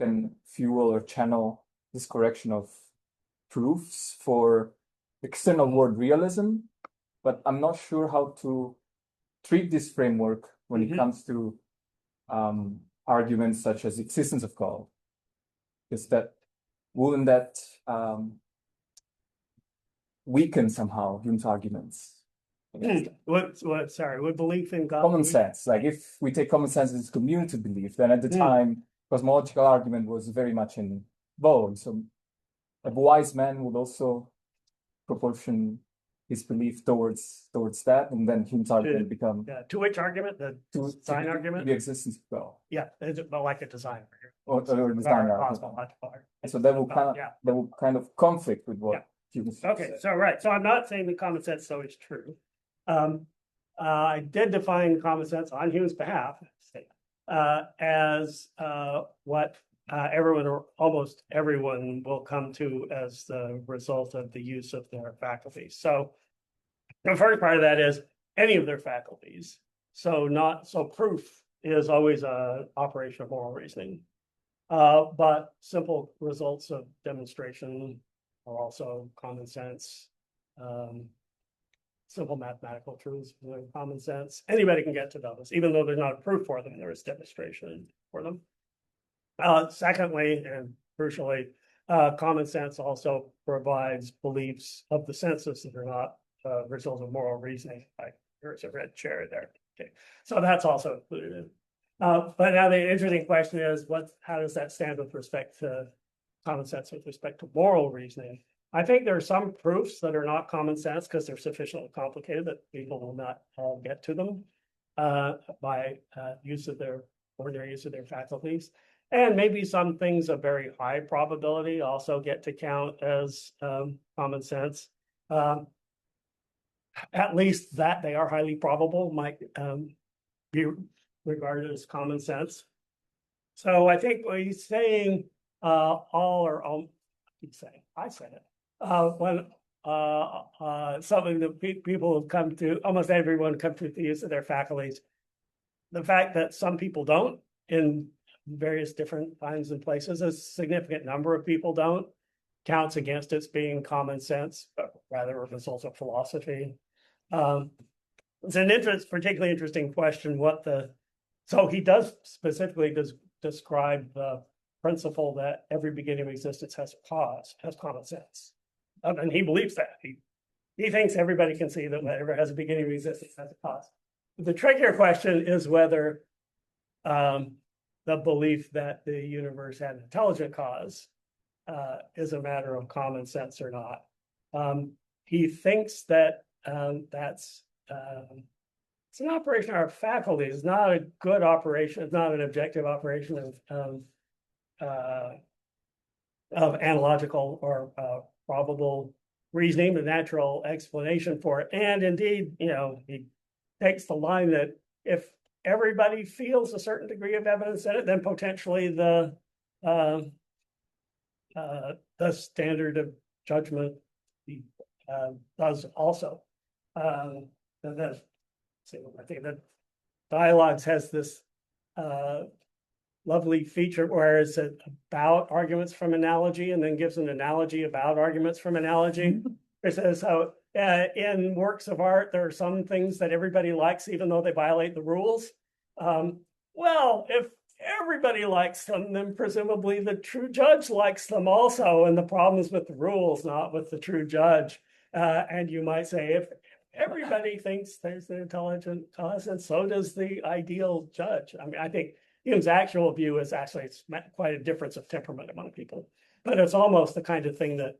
can fuel or channel this correction of proofs for external world realism, but I'm not sure how to treat this framework when it comes to arguments such as existence of God. Is that wouldn't that weaken somehow Hume's arguments? What belief in God? Common sense. Like if we take common sense as community belief, then at the time, cosmological argument was very much in vogue. So a wise man would also proportion his belief towards that, and then Hume's argument become to which argument? The design argument? The existence of God. Yeah, but like a design argument. Or design argument. So that will kind of conflict with what Hume says. Okay, so I'm not saying that common sense so is true. I did define common sense on Hume's behalf as what everyone or almost everyone will come to as the result of the use of their faculties. So the first part of that is any of their faculties. So proof is always an operation of moral reasoning. But simple results of demonstration are also common sense. Simple mathematical truths, common sense. Anybody can get to those, even though there's not a proof for them, there is demonstration for them. Secondly, and crucially, common sense also provides beliefs of the senses that are not result of moral reasoning. Like there's a red chair there. Okay, so that's also included in. But now the interesting question is, how does that stand with respect to common sense with respect to moral reasoning? I think there are some proofs that are not common sense because they're sufficiently complicated that people will not get to them by ordinary use of their faculties. And maybe some things of very high probability also get to count as common sense. At least that they are highly probable might be regarded as common sense. So I think what he's saying, I said it. When something that people have come to, almost everyone come to the use of their faculties. The fact that some people don't in various different times and places, a significant number of people don't, counts against its being common sense, but rather a result of philosophy. It's an particularly interesting question. So he does specifically describe the principle that every beginning of existence has a cause, has common sense. And he believes that. He thinks everybody can see that whatever has a beginning of existence has a cause. The trickier question is whether the belief that the universe had an intelligent cause is a matter of common sense or not. He thinks that it's an operation of our faculties. It's not a good operation. It's not an objective operation of analogical or probable reasoning, the natural explanation for it. And indeed, he takes the line that if everybody feels a certain degree of evidence in it, then potentially the standard of judgment does also. I think that dialogues has this lovely feature where it's about arguments from analogy and then gives an analogy about arguments from analogy. It says how in works of art, there are some things that everybody likes, even though they violate the rules. Well, if everybody likes them, then presumably the true judge likes them also. And the problem is with the rules, not with the true judge. And you might say, if everybody thinks there's an intelligent cause, and so does the ideal judge. I mean, I think Hume's actual view is actually it's quite a difference of temperament among people, but it's almost the kind of thing that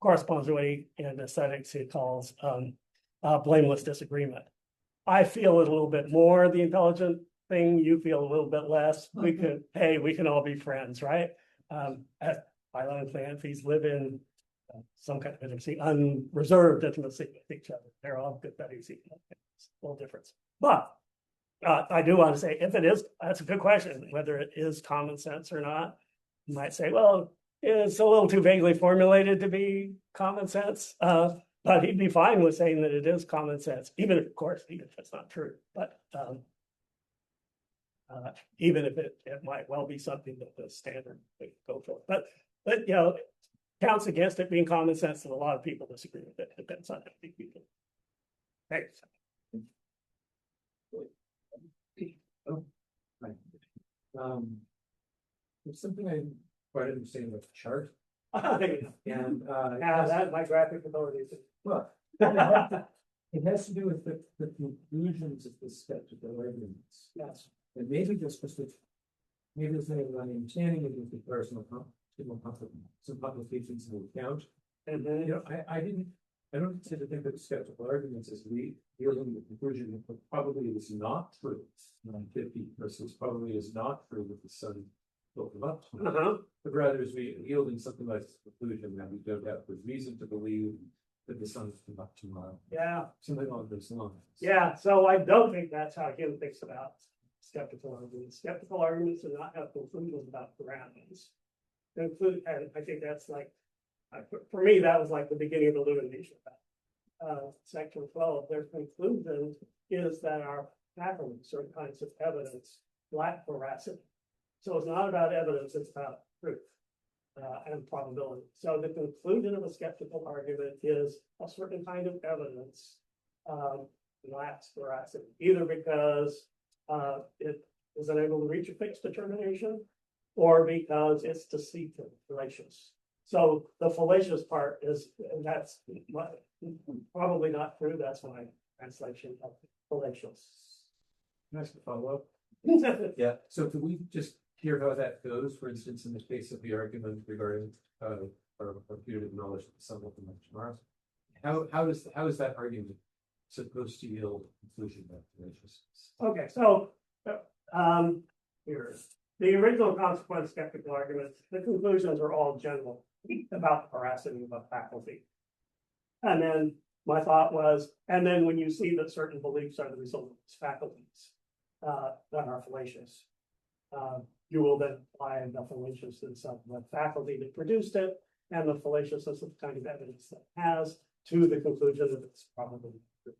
corresponds to what he in aesthetics he calls blameless disagreement. I feel it a little bit more the intelligent thing. You feel a little bit less. We can all be friends, right? Philosophies live in some kind of intimacy, unreserved intimacy with each other. They're all good buddies. It's a little difference, but. I do want to say, if it is, that's a good question, whether it is common sense or not. You might say, well, it's a little too vaguely formulated to be common sense, but he'd be fine with saying that it is common sense, even if, of course, even if it's not true. But even if it might well be something that the standard would go for. But you know, counts against it being common sense, and a lot of people disagree with it. It depends on how many people. Thanks. Oh, right. There's something I didn't quite understand about the chart, and Yeah, that's my graphic abilities. well, it has to do with the conclusions of the skeptical arguments. Yes. And maybe just maybe it's not understanding it with the personal some publications in the account. And You then, know, I don't tend to think of skeptical arguments as dealing with the conclusion that probably is not true. 950 versus probably is not true that the sun will come up tomorrow. But rather is we yielding something like the conclusion that we don't have the reason to believe that the sun will come up tomorrow. yeah, Something along those lines. yeah. So I don't think that's how Hume thinks about skeptical arguments. Skeptical arguments do not have conclusions about parameters. And I think that's like, for me, that was like the beginning of illumination. Section 12, their conclusion is that our faculties, certain kinds of evidence, lack veracity. So it's not about evidence, it's about truth and probability. So the conclusion of a skeptical argument is a certain kind of evidence lacks veracity, either because it is unable to reach a fixed determination, or because it's deceitful, fallacious. So the fallacious part is, and that's probably not true. That's my translation of fallacious. Can I ask a follow-up? Yeah, so can we just hear how that goes, for instance, in the case of the argument regarding our putative knowledge that the sun will come up tomorrow? How is that argument supposed to yield a conclusion about fallaciousness? Okay, so here, the original consequence skeptical arguments, the conclusions are all general about the veracity of a faculty. And then my thought was, and then when you see that certain beliefs are the result of these faculties that are fallacious, you will then apply the fallaciousness of the faculty that produced it and the fallaciousness of the kind of evidence that it has to the conclusion that it's probably true.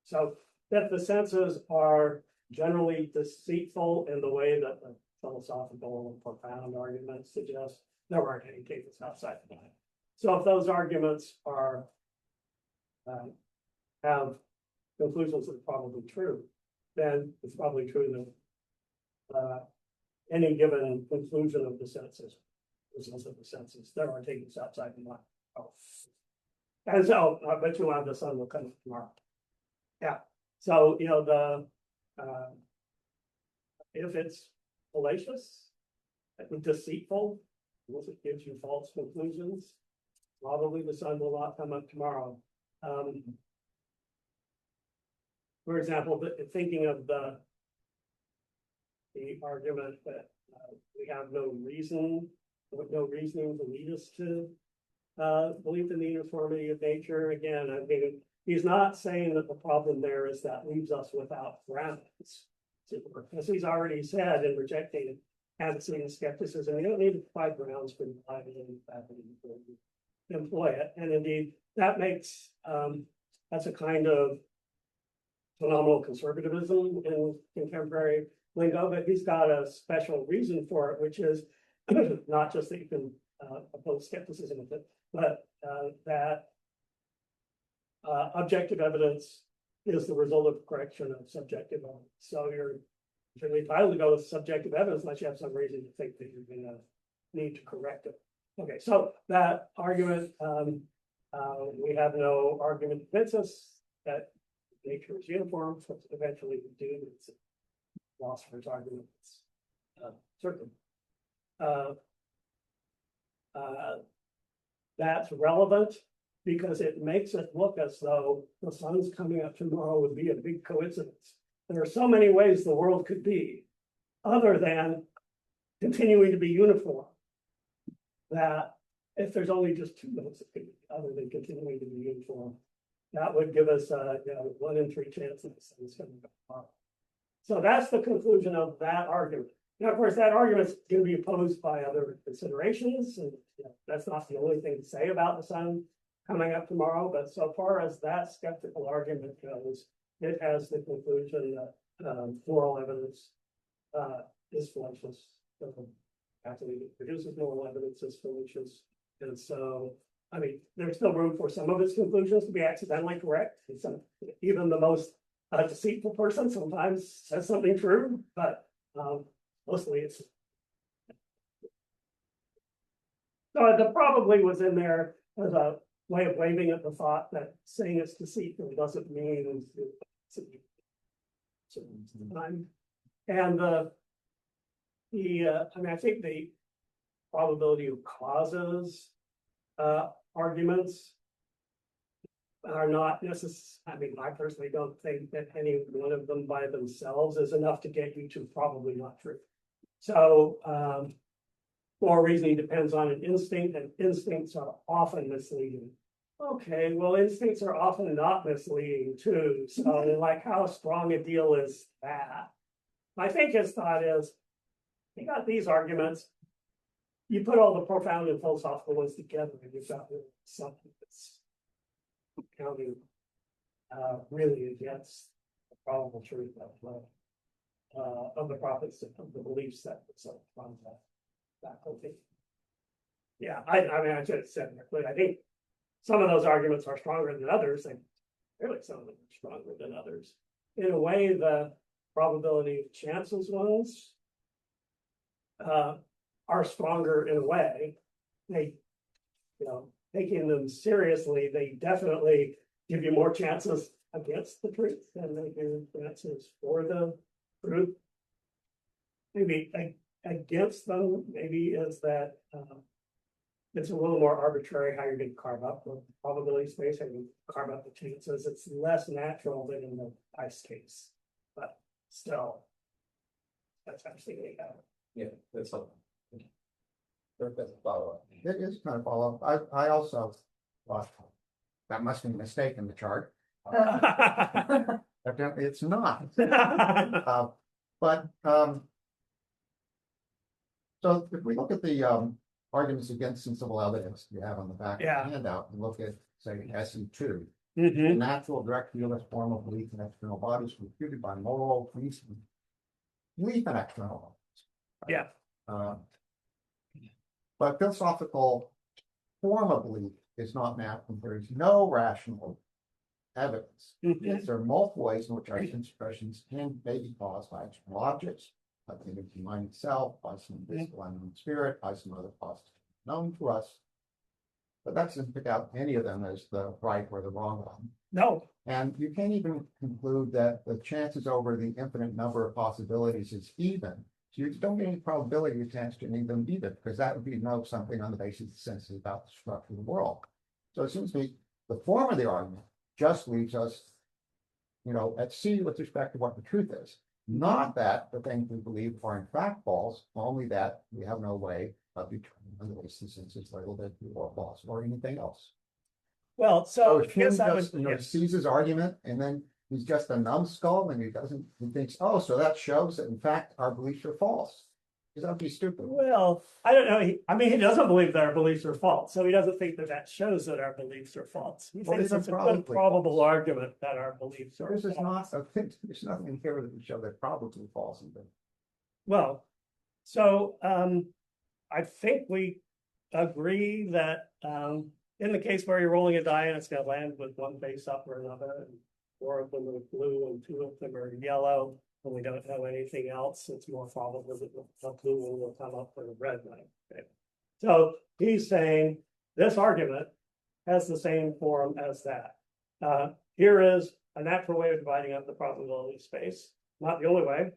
So that the senses are generally deceitful in the way that the philosophical and profound arguments suggest. There aren't any cases outside of that. So if those arguments are have conclusions that are probably true, then it's probably true that any given conclusion of the senses, results of the senses, there are cases outside the mind. And so I bet you the sun will come up tomorrow. Yeah. So you know the if it's fallacious, deceitful, if it gives you false conclusions, probably the sun will not come up tomorrow. For example, thinking of the argument that we have no reasoning to lead us to believe in the uniformity of nature. Again, I mean, he's not saying that the problem there is that leaves us without grounds. As he's already said in rejecting antecedent skepticism, you don't need to provide grounds for believing in the fact that you employ it. And indeed, that makes that's a kind of phenomenal conservatism in contemporary lingo, but he's got a special reason for it, which is not just that you can oppose skepticism with it, but that objective evidence is the result of correction of subjective evidence. So you're generally entitled to go with subjective evidence unless you have some reason to think that you're going to need to correct it. Okay, so that argument, we have no argument to convince us that nature is uniform, so eventually we do. It's a philosopher's argument. Certainly. That's relevant because it makes it look as though the sun's coming up tomorrow would be a big coincidence. There are so many ways the world could be other than continuing to be uniform, that if there's only just two ways it could be other than continuing to be uniform, that would give us a 1 in 3 chance that the sun's coming up tomorrow. So that's the conclusion of that argument. Now, of course, that argument is going to be opposed by other considerations, and that's not the only thing to say about the sun coming up tomorrow. But so far as that skeptical argument goes, it has the conclusion that moral evidence is fallacious. Actually, produces moral evidence is fallacious. And so, I mean, there's still room for some of its conclusions to be accidentally correct. Even the most deceitful person sometimes says something true, but mostly it's. So the probably was in there as a way of waving at the thought that saying it's deceitful doesn't mean it's. And I mean, I think the probability of causes arguments are not necessarily, I mean, I personally don't think that any one of them by themselves is enough to get you to probably not true. So more reasoning depends on an instinct, and instincts are often misleading. Okay, well, instincts are often not misleading too. So like, how strong a deal is that? I think his thought is, you got these arguments, you put all the profound and philosophical ones together, and you've got something that's counting really against the probable truth of the prophets, of the beliefs that from that whole thing. Yeah, I mean, I should have said that, but I think some of those arguments are stronger than others, and really some of them are stronger than others. In a way, the probability of chances ones are stronger in a way. They, taking them seriously, they definitely give you more chances against the truth than they do chances for the truth. Maybe against them, maybe is that it's a little more arbitrary how you're going to carve up the probability space, how you carve up the chances. It's less natural than in the ice case, but still, that's actually going to happen. Yeah, that's something. That's a follow-up. It is kind of follow-up. I also thought that must be a mistake in the chart. Evidently, it's not. So if we look at the arguments against sensible evidence you have on the back of the handout, and look at, say, SE2, the natural direct realist form of belief in external bodies refuted by moral reason. Belief in external bodies. Yeah. But philosophical form of belief is not natural. There is no rational evidence. There are multiple ways in which our expressions may be caused by external objects, by the energy mind itself, by some visible unknown spirit, by some other cause known to us. But that doesn't pick out any of them as the right or the wrong one. No. And you can't even conclude that the chances over the infinite number of possibilities is even. So you don't get any probability attached to any of them either, because that would be know something on the basis of senses about the structure of the world. So it seems to me the form of the argument just leaves us, at sea with respect to what the truth is. Not that the things we believe are in fact false, only that we have no way of determining on the basis of senses whether they're true or false or anything else. Well, so Hume just sees his argument, and then he's just a numbskull, and he thinks, oh, so that shows that in fact our beliefs are false. Because that would be stupid. Well, I don't know. He doesn't believe that our beliefs are false, so he doesn't think that shows that our beliefs are false. He thinks it's a good probable argument that our beliefs are false. There's nothing here that would show they're probably false. Well, so I think we agree that in the case where you're rolling a die and it's going to land with one face up or another, and 4 of them are blue and 2 of them are yellow, and we don't know anything else, it's more probable that the blue one will come up for the red one. Okay. So he's saying this argument has the same form as that. Here is a natural way of dividing up the probability space. Not the only way,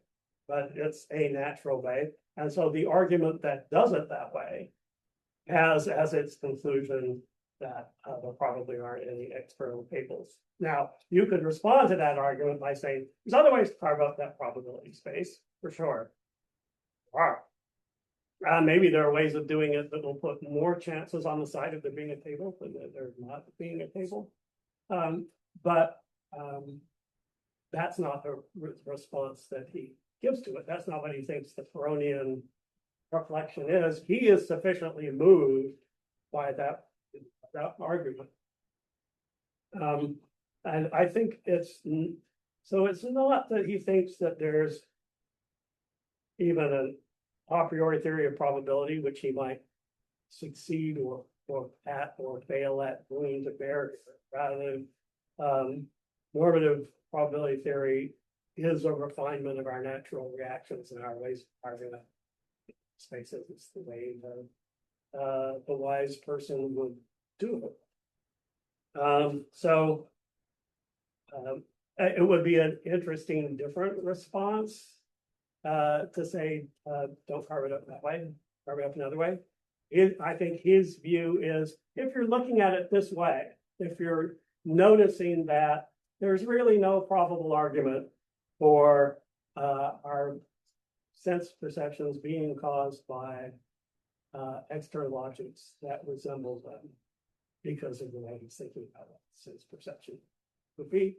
but it's a natural way. And so the argument that does it that way has as its conclusion that there probably aren't any external cables. Now, you could respond to that argument by saying, there's other ways to carve out that probability space, for sure. Wow. Maybe there are ways of doing it that will put more chances on the side of there being a table than there not being a table. But that's not the response that he gives to it. That's not what he thinks the Pyrrhonian reflection is. He is sufficiently moved by that argument. And I think it's not that he thinks that there's even an a priori theory of probability, which he might succeed or fail at bringing to bear, rather than normative probability theory is a refinement of our natural reactions and our ways are gonna spaces. It's the way the wise person would do it. So it would be an interesting, different response to say, don't carve it up that way, carve it up another way. I think his view is, if you're looking at it this way, if you're noticing that there's really no probable argument for our sense perceptions being caused by external objects that resemble them because of the way he's thinking about it, sense perception would be,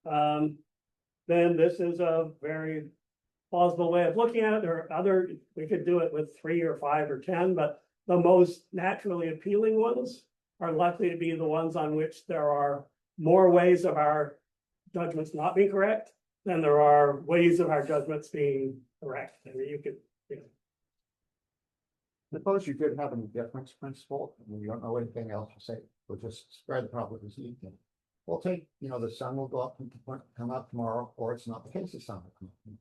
then this is a very plausible way of looking at it. There are other, we could do it with 3 or 5 or 10, but the most naturally appealing ones are likely to be the ones on which there are more ways of our judgments not being correct than there are ways of our judgments being correct. I mean, you could, Suppose you did have an indifference principle, and you don't know anything else to say, we'll just spread the probability. We'll take, the sun will go up and come up tomorrow, or it's not the case, the sun will come up.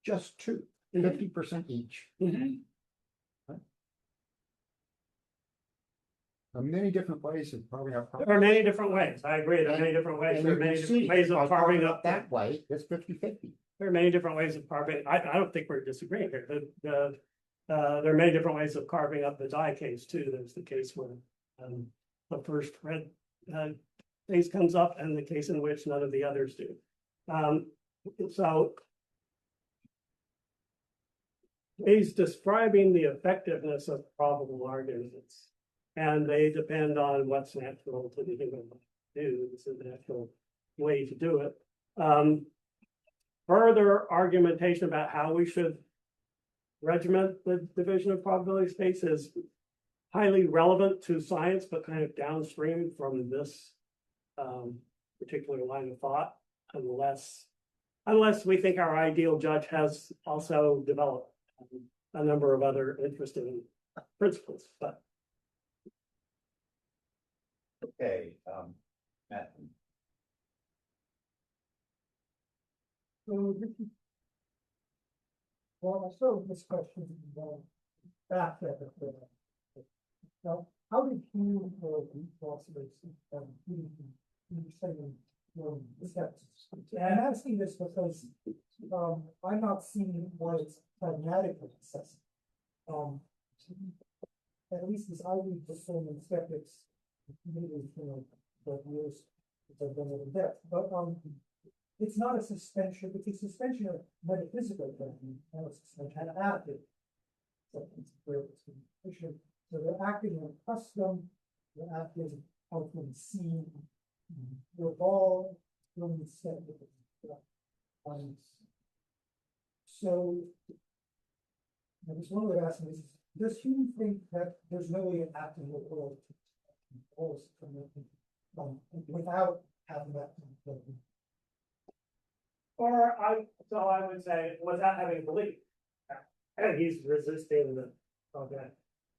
Just 2, 50% each. Right? There are many different ways of carving up. there are many different ways. I agree. There are many different ways. And There are you many can different see, ways by of carving up that way, it's 50-50. There are many different ways of carving. I don't think we're disagreeing here. There are many different ways of carving up the die case too. There's the case where the first red case comes up, and the case in which none of the others do. So he's describing the effectiveness of probable arguments, and they depend on what's natural to the human mind to do. This is a natural way to do it. Further argumentation about how we should regiment the division of probability space is highly relevant to science, but kind of downstream from this particular line of thought, unless we think our ideal judge has also developed a number of other interesting principles. But Okay, Matt. Well, I started with this question back at the now, how did Hume or philosophers understand the skepticism? And I'm asking this because I'm not seeing why it's pragmatically assessed. At least as I read the film and skeptics, maybe the years I've done it in depth, but it's not a suspension, it's a suspension of metaphysical thinking, and a suspension of active. So they're acting on custom, they're acting on scene, they're all doing the skeptical. So I just wanted to ask this, does Hume think that there's no way of acting in the world without having that? so I would say, without having a belief, and he's resisting the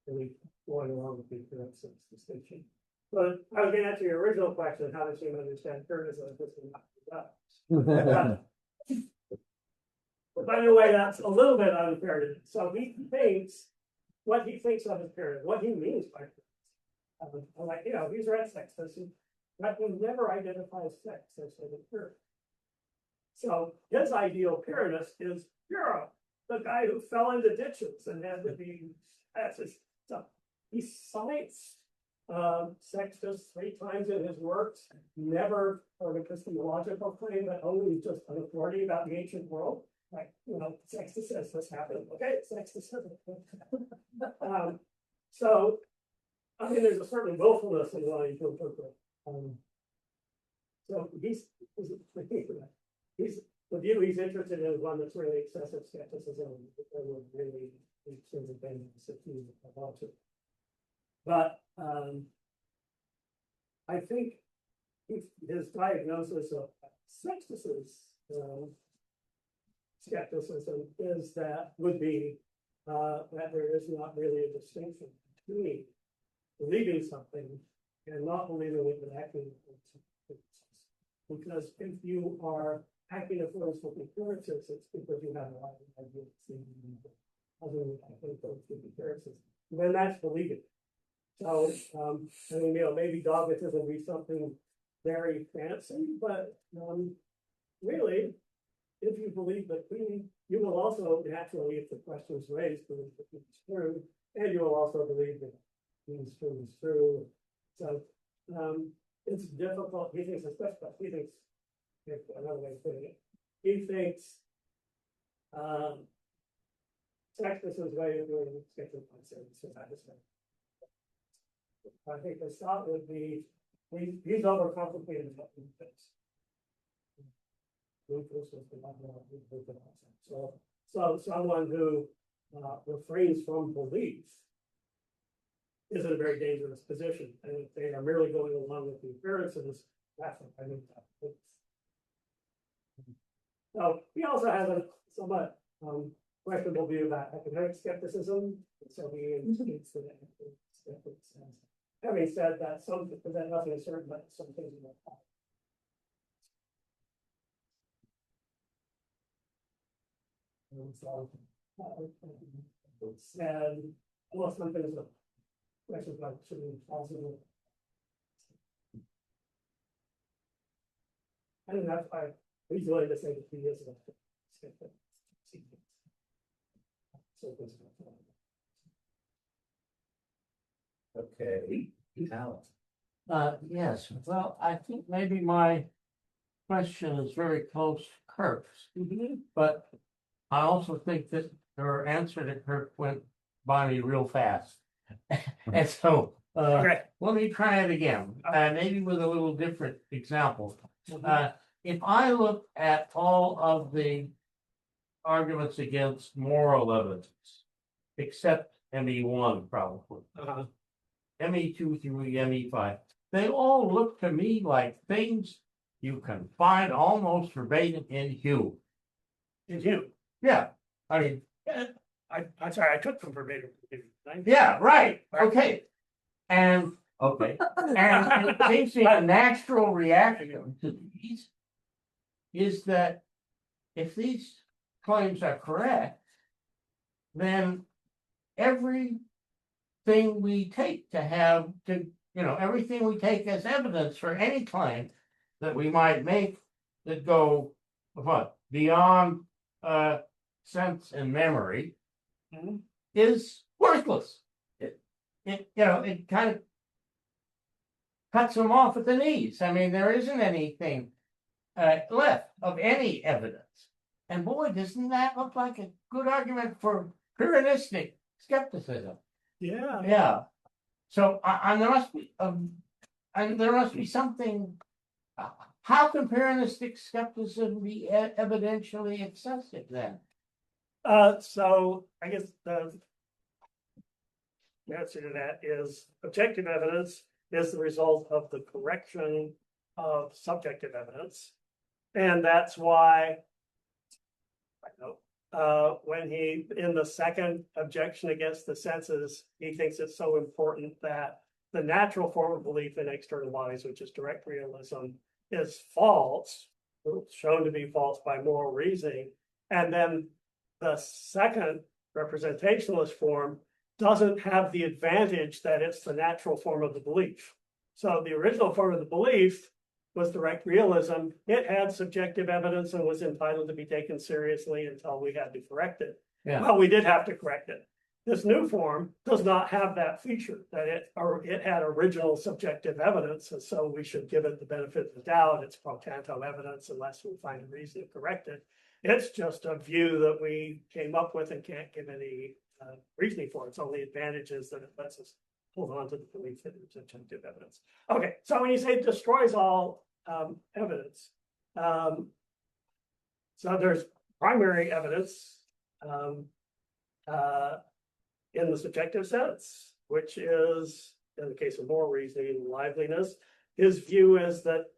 belief going along with the appearance of distinction. But I was going to answer your original question: how does Hume understand pyrrhonism? But by the way, that's a little bit unfair to. So he thinks what he thinks of as pyrrhonism, what he means by pyrrhonism. I'm like, he's read sextism, but he never identifies sex as a pyrrhonism. So his ideal Pyrrhonist is Pyrrho, the guy who fell into ditches and had to be. So he cites Sextus 3 times in his works, never for an epistemological claim, but only just an authority about the ancient world. Like, Sextus says this happened. Okay, Sextus says it. So, I mean, there's a certain willfulness in wanting to interpret. So the view he's interested in is one that's really excessive skepticism, and really sort of been about it. But I think his diagnosis of Sextus's skepticism is would be that there is not really a distinction between believing something and not believing it and acting according to it. Because if you are acting according to appearances, it's because you have a lot of ideas other than acting according to appearances. Then that's believing. So, I mean, maybe dogmatism would be something very fancy, but really, if you believe the creed, you will also naturally, if the question is raised, believe that it's true, and you will also believe that it's true is true. So it's difficult. He thinks, especially, if another way of putting it, he thinks skepticism's way of doing skepticism. So that is right. I think the thought would be he's overcomplicated about these things. So someone who refrains from belief is in a very dangerous position, and if they are merely going along with the appearances, that's what I mean. So he also has a somewhat questionable view about academic skepticism. So he indicates that skeptics, having said that, that nothing is certain, but some things are not. And well, some things are questions like should be possible. I think that's why he's willing to say that he is a skeptic. Okay, Alan. Yes, well, I think maybe my question is very close to Kirk's, but I also think that her answer to Kirk went by me real fast. And so, let me try it again, maybe with a little different example. If I look at all of the arguments against moral evidence, except ME1 probably, ME2 through ME5, they all look to me like things you can find almost verbatim in Hume. In Hume? Yeah, I mean, I'm sorry, I took from verbatim. yeah, right, okay. And, okay, and it seems to me a natural reaction to these is that if these claims are correct, then everything we take to have to, everything we take as evidence for any claim that we might make that go what beyond sense and memory is worthless. It kind of cuts them off at the knees. I mean, there isn't anything left of any evidence. And boy, doesn't that look like a good argument for PYRRHONIStic skepticism? Yeah. Yeah. So there must be something. How can PYRRHONIStic skepticism be evidentially excessive then? So I guess the answer to that is objective evidence is the result of the correction of subjective evidence. And that's why when he, in the second objection against the senses, he thinks it's so important that the natural form of belief in external bodies, which is direct realism, is false, shown to be false by moral reasoning. And then the second representationalist form doesn't have the advantage that it's the natural form of the belief. So the original form of the belief was direct realism. It had subjective evidence and was entitled to be taken seriously until we had to correct it. Yeah. Well, we did have to correct it. This new form does not have that feature, that it had original subjective evidence, and so we should give it the benefit of the doubt. It's pro tanto evidence unless we find a reason to correct it. It's just a view that we came up with and can't give any reasoning for. Its only advantage is that it lets us hold on to the belief that it's objective evidence. Okay, so when you say it destroys all evidence, so there's primary evidence in the subjective sense, which is, in the case of moral reasoning, liveliness. His view is that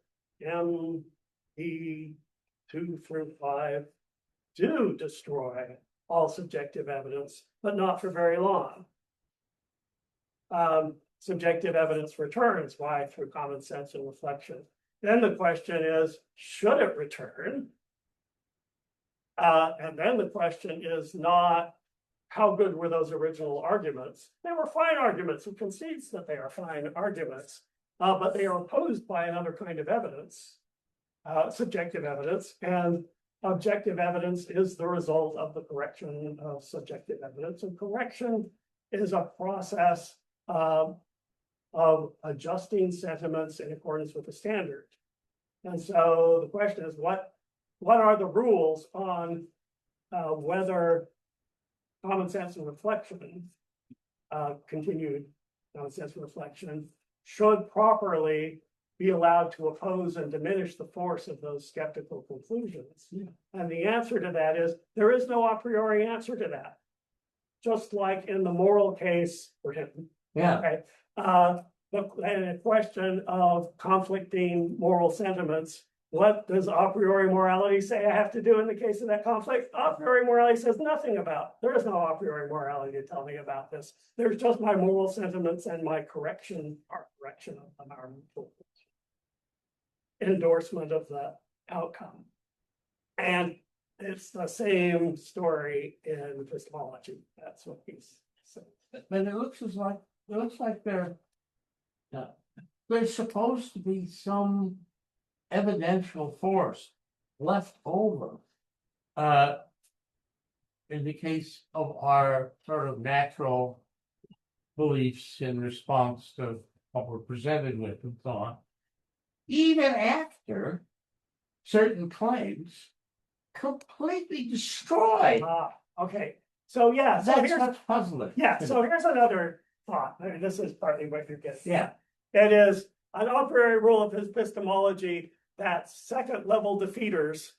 ME2 through 5 do destroy all subjective evidence, but not for very long. Subjective evidence returns. Why? Through common sense and reflection. Then the question is, should it return? And then the question is not how good were those original arguments. They were fine arguments. Who concedes that they are fine arguments, but they are opposed by another kind of evidence, subjective evidence, and objective evidence is the result of the correction of subjective evidence. And correction is a process of adjusting sentiments in accordance with the standard. And so the question is, what are the rules on whether common sense and reflection, continued common sense and reflection, should properly be allowed to oppose and diminish the force of those skeptical conclusions? And the answer to that is, there is no a priori answer to that. Just like in the moral case for him. Yeah. Okay. The question of conflicting moral sentiments, what does a priori morality say I have to do in the case of that conflict? A priori morality says nothing about. There is no a priori morality to tell me about this. There's just my moral sentiments and my correction of our endorsement of the outcome. And it's the same story in epistemology. That's what he's saying. But it looks like there's supposed to be some evidential force left over in the case of our sort of natural beliefs in response to what we're presented with and so on, even after certain claims completely destroy. Okay. So yeah, so That's puzzling. Yeah, so here's another thought. I mean, this is partly what you're getting. Yeah. It is an a priori rule of epistemology that second level defeaters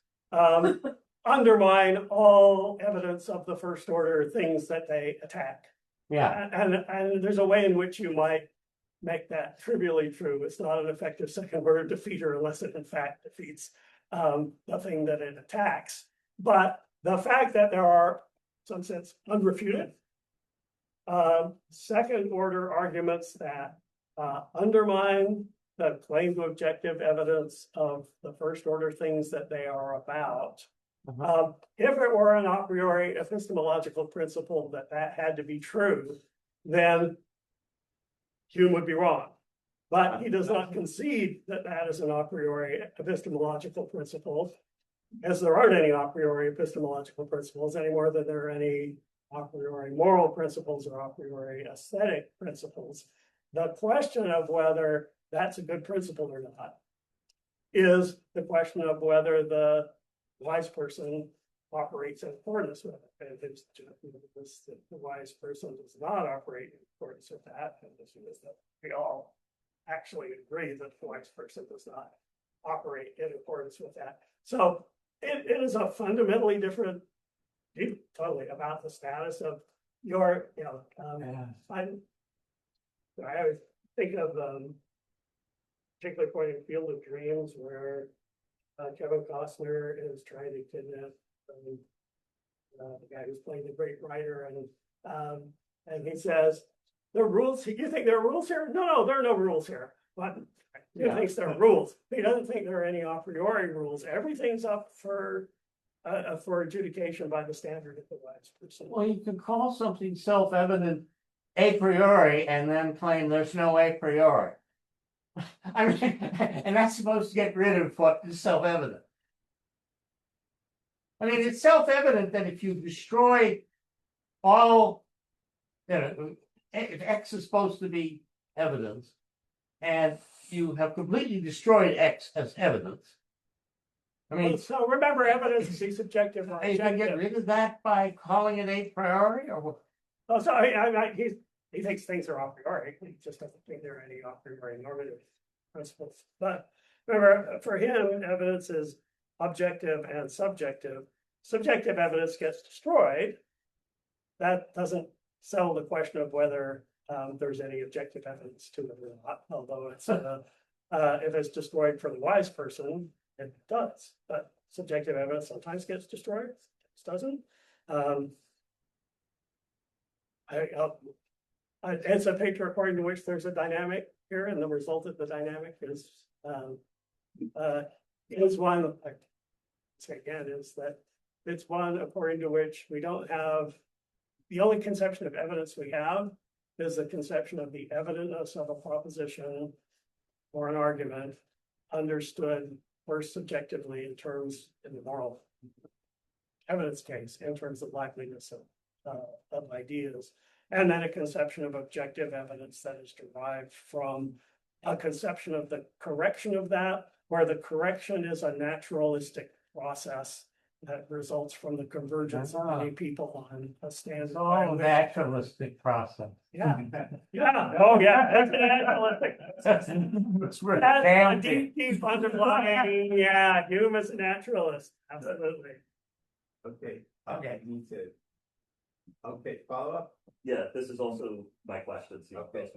undermine all evidence of the first order things that they attack. Yeah. And there's a way in which you might make that trivially true. It's not an effective second order defeater unless it in fact defeats the thing that it attacks. But the fact that there are, in some sense, unrefuted second order arguments that undermine the claim to objective evidence of the first order things that they are about. If it were an a priori epistemological principle that had to be true, then Hume would be wrong. But he does not concede that that is an a priori epistemological principle, as there aren't any a priori epistemological principles any more than there are any a priori moral principles or a priori aesthetic principles. The question of whether that's a good principle or not is the question of whether the wise person operates in accordance with it. And if the wise person does not operate in accordance with that, and this is that we all actually agree that the wise person does not operate in accordance with that. So it is a fundamentally different view, totally, about the status of your, I always think of particular point in Field of Dreams where Kevin Costner is trying to kidnap the guy who's playing the great writer, and he says, "The rules. You think there are rules here? No, there are no rules here." But he thinks there are rules. He doesn't think there are any a priori rules. Everything's up for adjudication by the standard of the wise person. Well, you can call something self-evident a priori and then claim there's no a priori. I mean, and that's supposed to get rid of what is self-evident. I mean, it's self-evident that if you destroy all, if X is supposed to be evidence, and you have completely destroyed X as evidence. I mean, so remember, evidence is subjective. You can get rid of that by calling it a priori, or what? Oh, so he thinks things are a priori. He just doesn't think there are any a priori normative principles. But remember, for him, evidence is objective and subjective. Subjective evidence gets destroyed. That doesn't settle the question of whether there's any objective evidence to it or not. Although it's if it's destroyed for the wise person, it does. But subjective evidence sometimes gets destroyed, doesn't. It's a picture according to which there's a dynamic here, and the result of the dynamic is one. Say again is that it's one according to which we don't have the only conception of evidence we have is the conception of the evidence of a proposition or an argument understood first subjectively in terms in the moral evidence case in terms of likeliness of ideas, and then a conception of objective evidence that is derived from a conception of the correction of that, where the correction is a naturalistic process that results from the convergence of many people on a standard. Oh, naturalistic process. Yeah, yeah, oh yeah, that's naturalistic. That's where That's damn a deep underlying, yeah, Hume is a naturalist, absolutely. Okay, Okay. me too. Okay, follow up? Yeah, this is also my question, so Okay.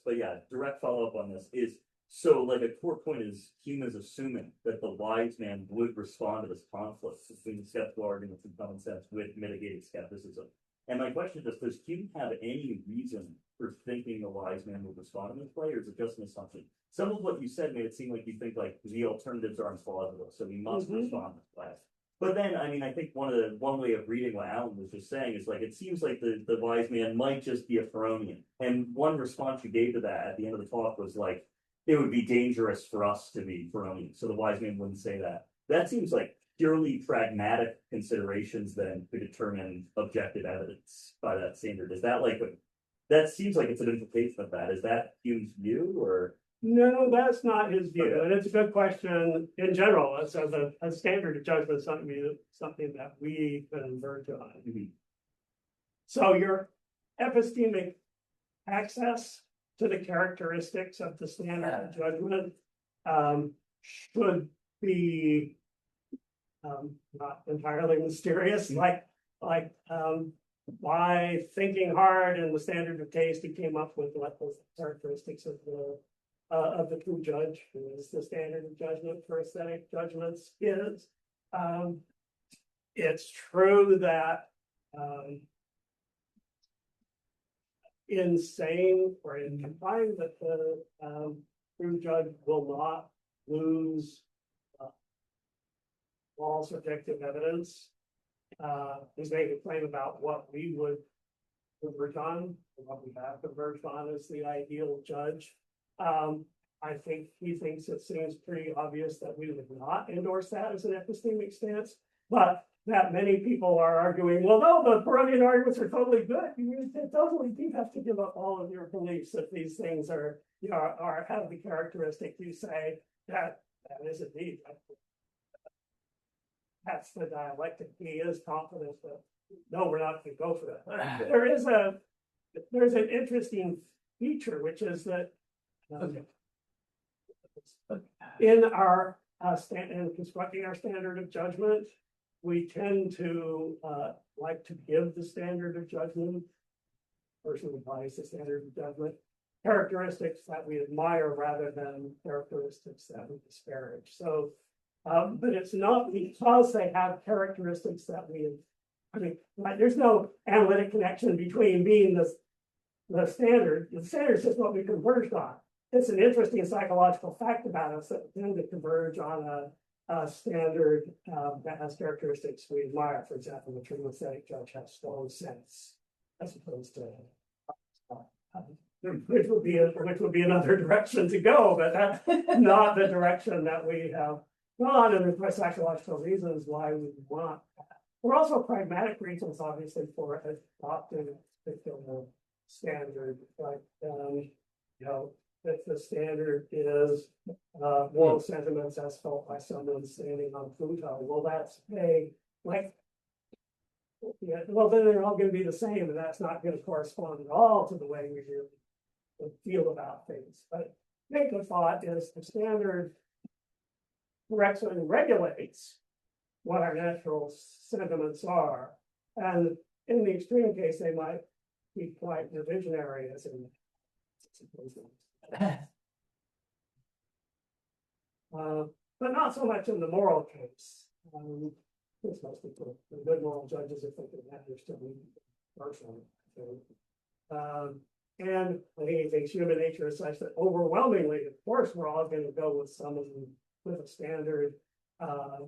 but yeah, direct follow-up on this is, so like a core point is Hume is assuming that the wise man would respond to this conflict between skeptical arguments and common sense with mitigated skepticism. And my question is, does Hume have any reason for thinking the wise man would respond in this way, or is it just an assumption? Some of what you said made it seem like you think like the alternatives are implausible, so we must respond this way. But then, I mean, I think one way of reading what Alan was just saying is like, it seems like the wise man might just be a Pyrrhonian. And one response you gave to that at the end of the talk was like, it would be dangerous for us to be Pyrrhonian. So the wise man wouldn't say that. That seems like purely pragmatic considerations then to determine objective evidence by that standard. Is that like, that seems like it's an implication of that. Is that Hume's view or? No, that's not his view, and it's a good question in general. So a standard of judgment is something that we converge on. So your epistemic access to the characteristics of the standard of judgment should be not entirely mysterious. Like by thinking hard in the standard of taste, he came up with what the characteristics of the true judge, who is the standard of judgment for aesthetic judgments, is. It's true that in saying or in implying that the true judge will not lose all subjective evidence, is making a claim about what we would converge on, what we have converged on as the ideal judge. I think he thinks it seems pretty obvious that we would not endorse that as an epistemic stance, but that many people are arguing, well, no, the Pyrrhonian arguments are totally good. You totally do have to give up all of your beliefs if these things are, you know, have the characteristic you say that is indeed. That's the dialectic. He is confident that no, we're not going to go for that. There's an interesting feature, which is that in our in constructing our standard of judgment, we tend to like to give the standard of judgment, person who applies the standard of judgment, characteristics that we admire rather than characteristics that we disparage. So, but it's not because they have characteristics that we, I mean, like, there's no analytic connection between being the standard. The standard is just what we converged on. It's an interesting psychological fact about us that we tend to converge on a standard that has characteristics we admire. For example, the true aesthetic judge has strong sense, as opposed to which would be another direction to go, but that's not the direction that we have gone. And there's psychological reasons why we want that. There are also pragmatic reasons, obviously, for adopting a particular standard, like you know, if the standard is moral sentiments as felt by someone standing on Pluto, well, that's well, then they're all going to be the same, and that's not going to correspond at all to the way we really feel about things. But the thought is the standard corrects and regulates what our natural sentiments are, and in the extreme case, they might be quite revisionary, as in but not so much in the moral case. It's most people, the good moral judges, if they can matters to me personally. And I think he thinks human nature is such that overwhelmingly, of course, we're all going to go with someone with a standard A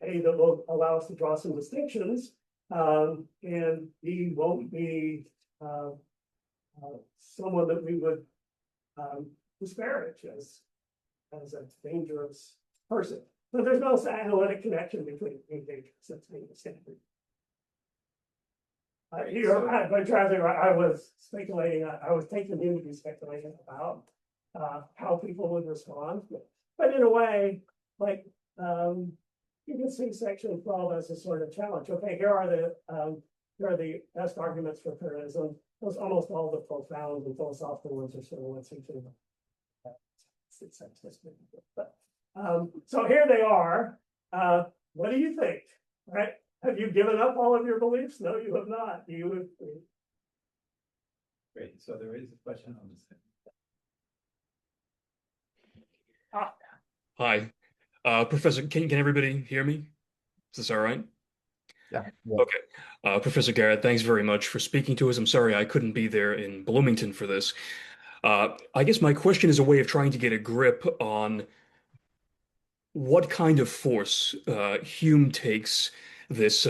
that will allow us to draw some distinctions, and B won't be someone that we would disparage as a dangerous person. So there's no analytic connection between being dangerous and being a standard. I was speculating, I was taking him to be speculating about how people would respond. But in a way, like you can see section 12 as a sort of challenge. Okay, here are the best arguments for PYRRHONISm. Those almost all the profound and philosophical ones are sort of what's into but so here they are. What do you think? Right? Have you given up all of your beliefs? No, you have not. You have. Great. So there is a question on this. Hi, Professor. Can everybody hear me? Is this all right? Yeah. Okay. Professor Garrett, thanks very much for speaking to us. I'm sorry I couldn't be there in Bloomington for this. I guess my question is a way of trying to get a grip on what kind of force Hume takes this,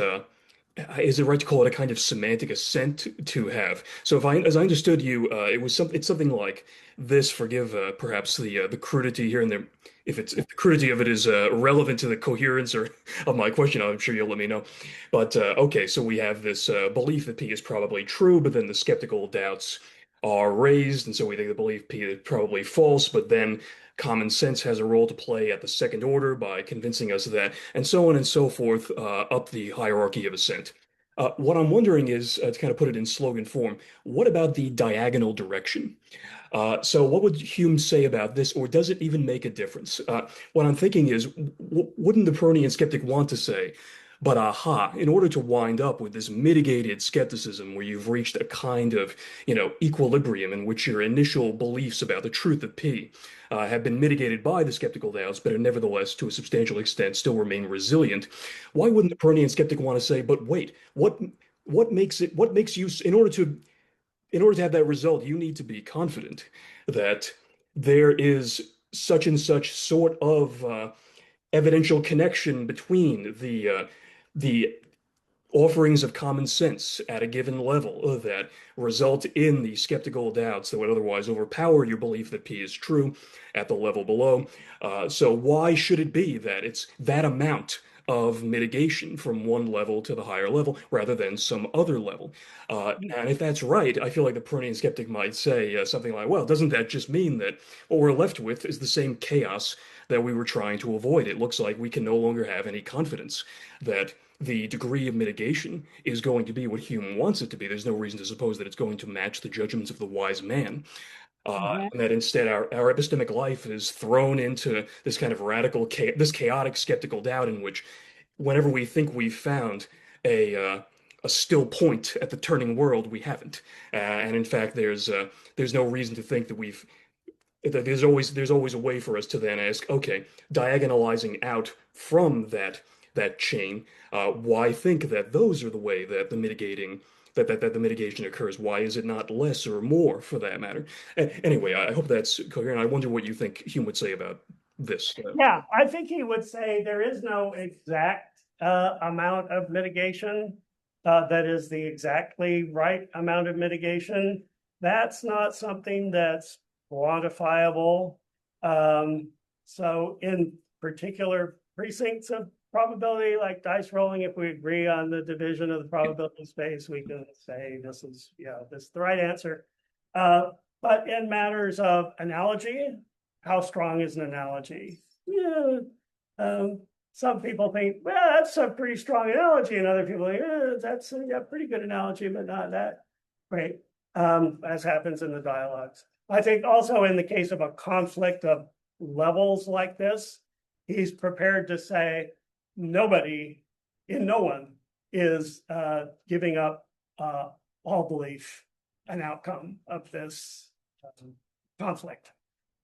is it right to call it a kind of semantic assent to have? So as I understood you, it's something like this, forgive perhaps the crudity here and there. If the crudity of it is relevant to the coherence or of my question, I'm sure you'll let me know. But okay, so we have this belief that P is probably true, but then the skeptical doubts are raised, and so we think the belief P is probably false, but then common sense has a role to play at the second order by convincing us of that, and so on and so forth up the hierarchy of assent. What I'm wondering is, to kind of put it in slogan form, what about the diagonal direction? So what would Hume say about this, or does it even make a difference? What I'm thinking is, wouldn't the Pyrrhonian skeptic want to say, but aha, in order to wind up with this mitigated skepticism where you've reached a kind of, equilibrium in which your initial beliefs about the truth of P have been mitigated by the skeptical doubts, but are nevertheless, to a substantial extent, still remain resilient, why wouldn't the Pyrrhonian skeptic want to say, but wait, what makes you, in order to have that result, you need to be confident that there is such and such sort of evidential connection between the offerings of common sense at a given level that result in the skeptical doubts that would otherwise overpower your belief that P is true at the level below. So why should it be that it's that amount of mitigation from one level to the higher level rather than some other level? And if that's right, I feel like the Pyrrhonian skeptic might say something like, well, doesn't that just mean that what we're left with is the same chaos that we were trying to avoid? It looks like we can no longer have any confidence that the degree of mitigation is going to be what Hume wants it to be. There's no reason to suppose that it's going to match the judgments of the wise man. And that instead our epistemic life is thrown into this kind of radical, this chaotic skeptical doubt in which whenever we think we've found a still point at the turning world, we haven't. And in fact, there's no reason to think that there's always a way for us to then ask, okay, diagonalizing out from that chain, why think that those are the way that the mitigation occurs? Why is it not less or more, for that matter? Anyway, I hope that's coherent. I wonder what you think Hume would say about this. Yeah, I think he would say there is no exact amount of mitigation that is the exactly right amount of mitigation. That's not something that's quantifiable. So in particular precincts of probability, like dice rolling, if we agree on the division of the probability space, we can say this is the right answer. But in matters of analogy, how strong is an analogy? Some people think, well, that's a pretty strong analogy, and other people think, that's a pretty good analogy, but not that great, as happens in the dialogues. I think also in the case of a conflict of levels like this, he's prepared to say no one is giving up all belief an outcome of this conflict.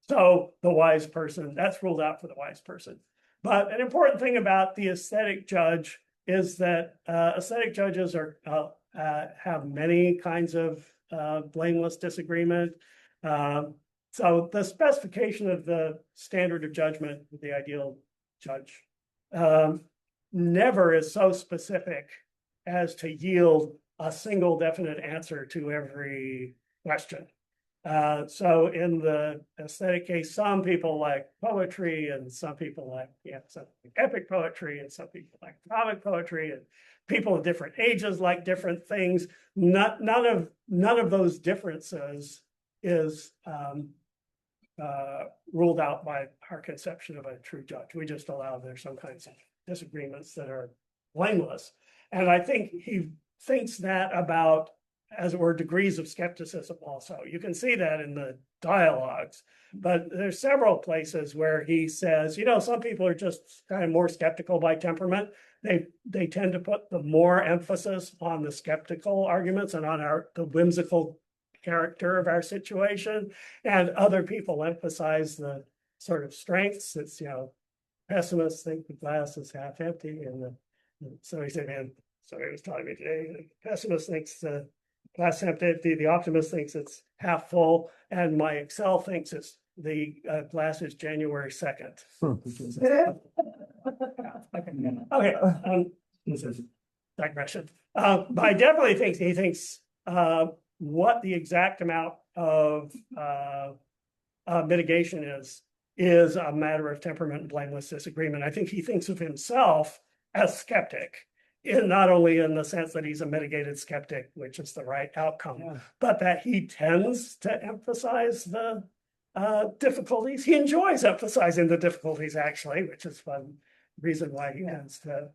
So the wise person, that's ruled out for the wise person. But an important thing about the aesthetic judge is that aesthetic judges are have many kinds of blameless disagreement. So the specification of the standard of judgment, the ideal judge, never is so specific as to yield a single definite answer to every question. So in the aesthetic case, some people like poetry, and some people like some like epic poetry, and some people like comic poetry, and people of different ages like different things. None of those differences is ruled out by our conception of a true judge. We just allow there's some kinds of disagreements that are blameless. And I think he thinks that about, as it were, degrees of skepticism also. You can see that in the dialogues, but there's several places where he says, some people are just kind of more skeptical by temperament. They tend to put the more emphasis on the skeptical arguments and on the whimsical character of our situation, and other people emphasize the sort of strengths. It's, pessimists think the glass is half empty, and so he said, he was telling me today, the pessimist thinks the glass half empty, the optimist thinks it's half full, and my Excel thinks the glass is January 2nd. Okay, this is digression. But I definitely think he thinks what the exact amount of mitigation is a matter of temperament and blameless disagreement. I think he thinks of himself as skeptic, not only in the sense that he's a mitigated skeptic, which is the right outcome, but that he tends to emphasize the difficulties. He enjoys emphasizing the difficulties, actually, which is one reason why he tends to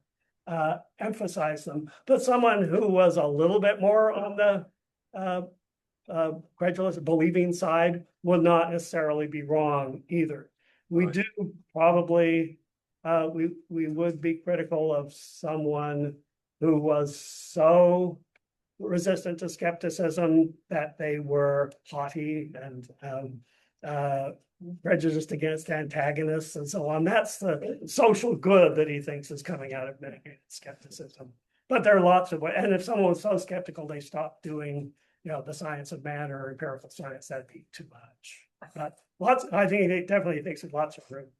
emphasize them. But someone who was a little bit more on the credulous, believing side would not necessarily be wrong either. We do probably, we would be critical of someone who was so resistant to skepticism that they were haughty and prejudiced against antagonists and so on. That's the social good that he thinks is coming out of mitigated skepticism. But there are lots of ways. And if someone was so skeptical, they stopped doing, the science of man or empirical science, that'd be too much. But I think he definitely thinks of lots of room.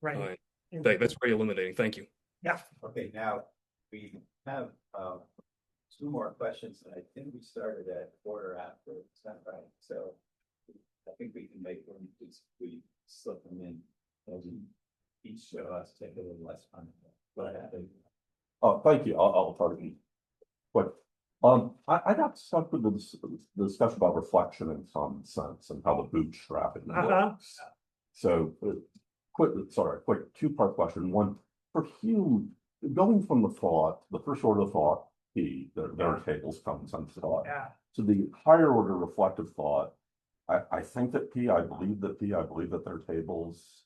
Right. That's very illuminating. Thank you. Yeah. Okay, now we have two more questions, and I think we started at quarter after. Is that right? So I think we can make them, we slip them in, as each of us take a little less time. Thank you. I'll try to be quick. I got stuck with the discussion about reflection in common sense and how the bootstrapping works. So, quick two-part question. One, for Hume, going from the first order thought, their tables, common sense thought, to the higher order reflective thought, I think that I believe that their tables.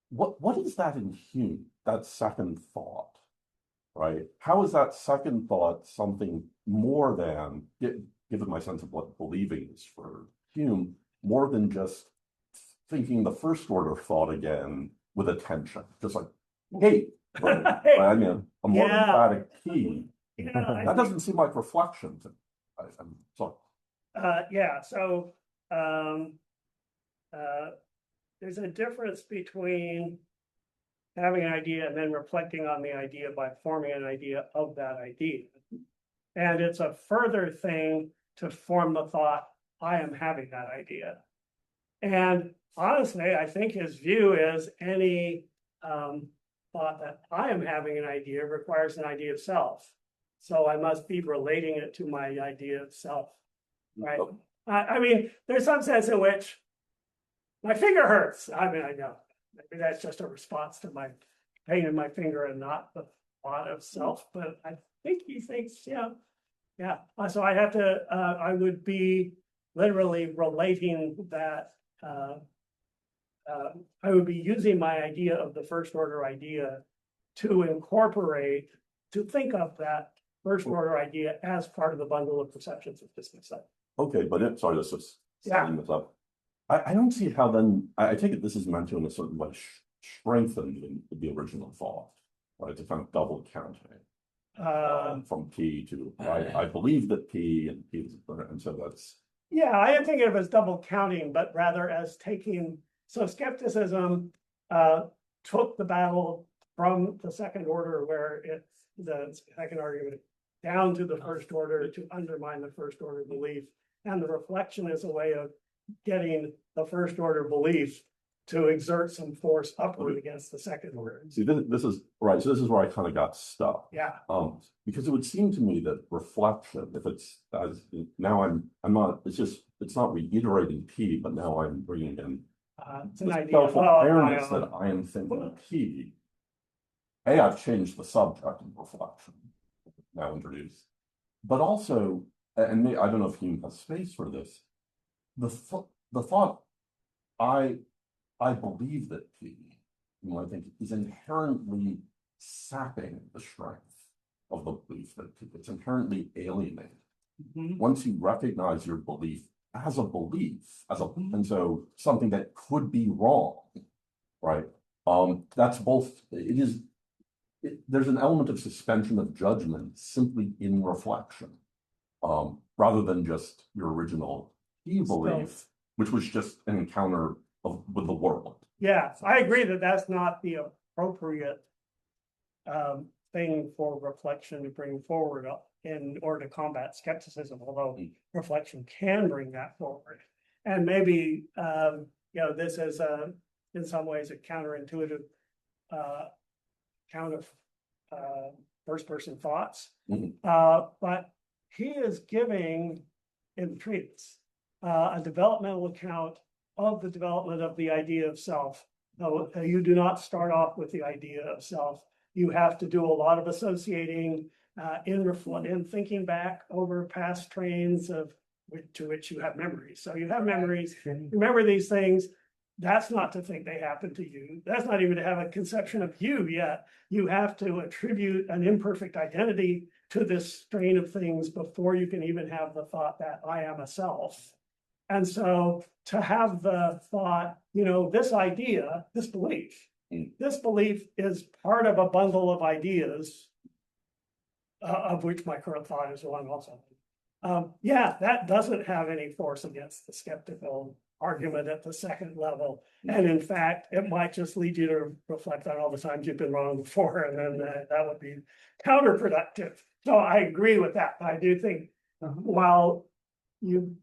What is that in Hume? That second thought, right? How is that second thought something more than, given my sense of what believing is for Hume, more than just thinking the first order thought again with attention, just like, hey, right? I mean, a more emphatic key. That doesn't seem like reflection to me. I'm sorry. So there's a difference between having an idea and then reflecting on the idea by forming an idea of that idea. And it's a further thing to form the thought, I am having that idea. And honestly, I think his view is any thought that I am having an idea requires an idea of self. So I must be relating it to my idea of self, right? I mean, there's some sense in which my finger hurts. I mean, I know maybe that's just a response to my pain in my finger and not the thought of self, but I think he thinks, So I have to, I would be literally relating that, I would be using my idea of the first order idea to incorporate, to think of that first order idea as part of the bundle of perceptions of distinct self. Okay, but sorry, this is setting this up. I don't see how then, I take it this is meant to in a certain way strengthened the original thought, right? To kind of double counting from P to I believe that P and P is, and so that's. Yeah, I didn't think of it as double counting, but rather as taking, so skepticism took the battle from the second order, where it's the second argument, down to the first order to undermine the first order belief. And the reflection is a way of getting the first order belief to exert some force upward against the second order. See, this is right. So this is where I kind of got stuck. Yeah. Because it would seem to me that reflection, if it's now I'm not. It's not reiterating P, but now I'm bringing in It's an idea. self-awareness that I am thinking P. I've changed the subject of reflection, now introduced, but also, and I don't know if Hume has space for this. The thought I believe that P, I think, is inherently sapping the strength of the belief that P. It's inherently alienating. Mhm. Once you recognize your belief as a belief, and so something that could be wrong, right? That's both. There's an element of suspension of judgment simply in reflection, rather than just your original P belief, which was just an encounter with the world. Yeah, I agree that that's not the appropriate thing for reflection to bring forward in order to combat skepticism, although reflection can bring that forward. And maybe, this is in some ways a counterintuitive count of first person thoughts. But he is giving in the treatise a developmental account of the development of the idea of self. You do not start off with the idea of self. You have to do a lot of associating in thinking back over past trains to which you have memories. So you have memories, remember these things. That's not to think they happen to you. That's not even to have a conception of you yet. You have to attribute an imperfect identity to this strain of things before you can even have the thought that I am a self. And so to have the thought, this idea, this belief is part of a bundle of ideas, of which my current thought is one also. That doesn't have any force against the skeptical argument at the second level. And in fact, it might just lead you to reflect on all the times you've been wrong before, and then that would be counterproductive. So I agree with that. I do think while you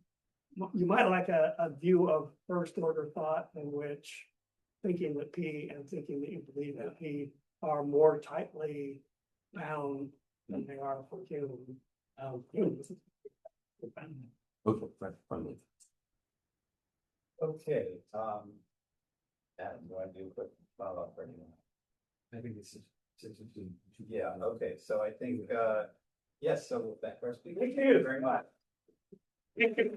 might like a view of first order thought in which thinking that P and thinking that you believe that P are more tightly bound than they are for Hume. Okay, finally. Okay, Adam, do I do a quick follow-up for anyone? I think it's Yeah, okay, so I think, yes, so that first speaker. Thank you very much. You can,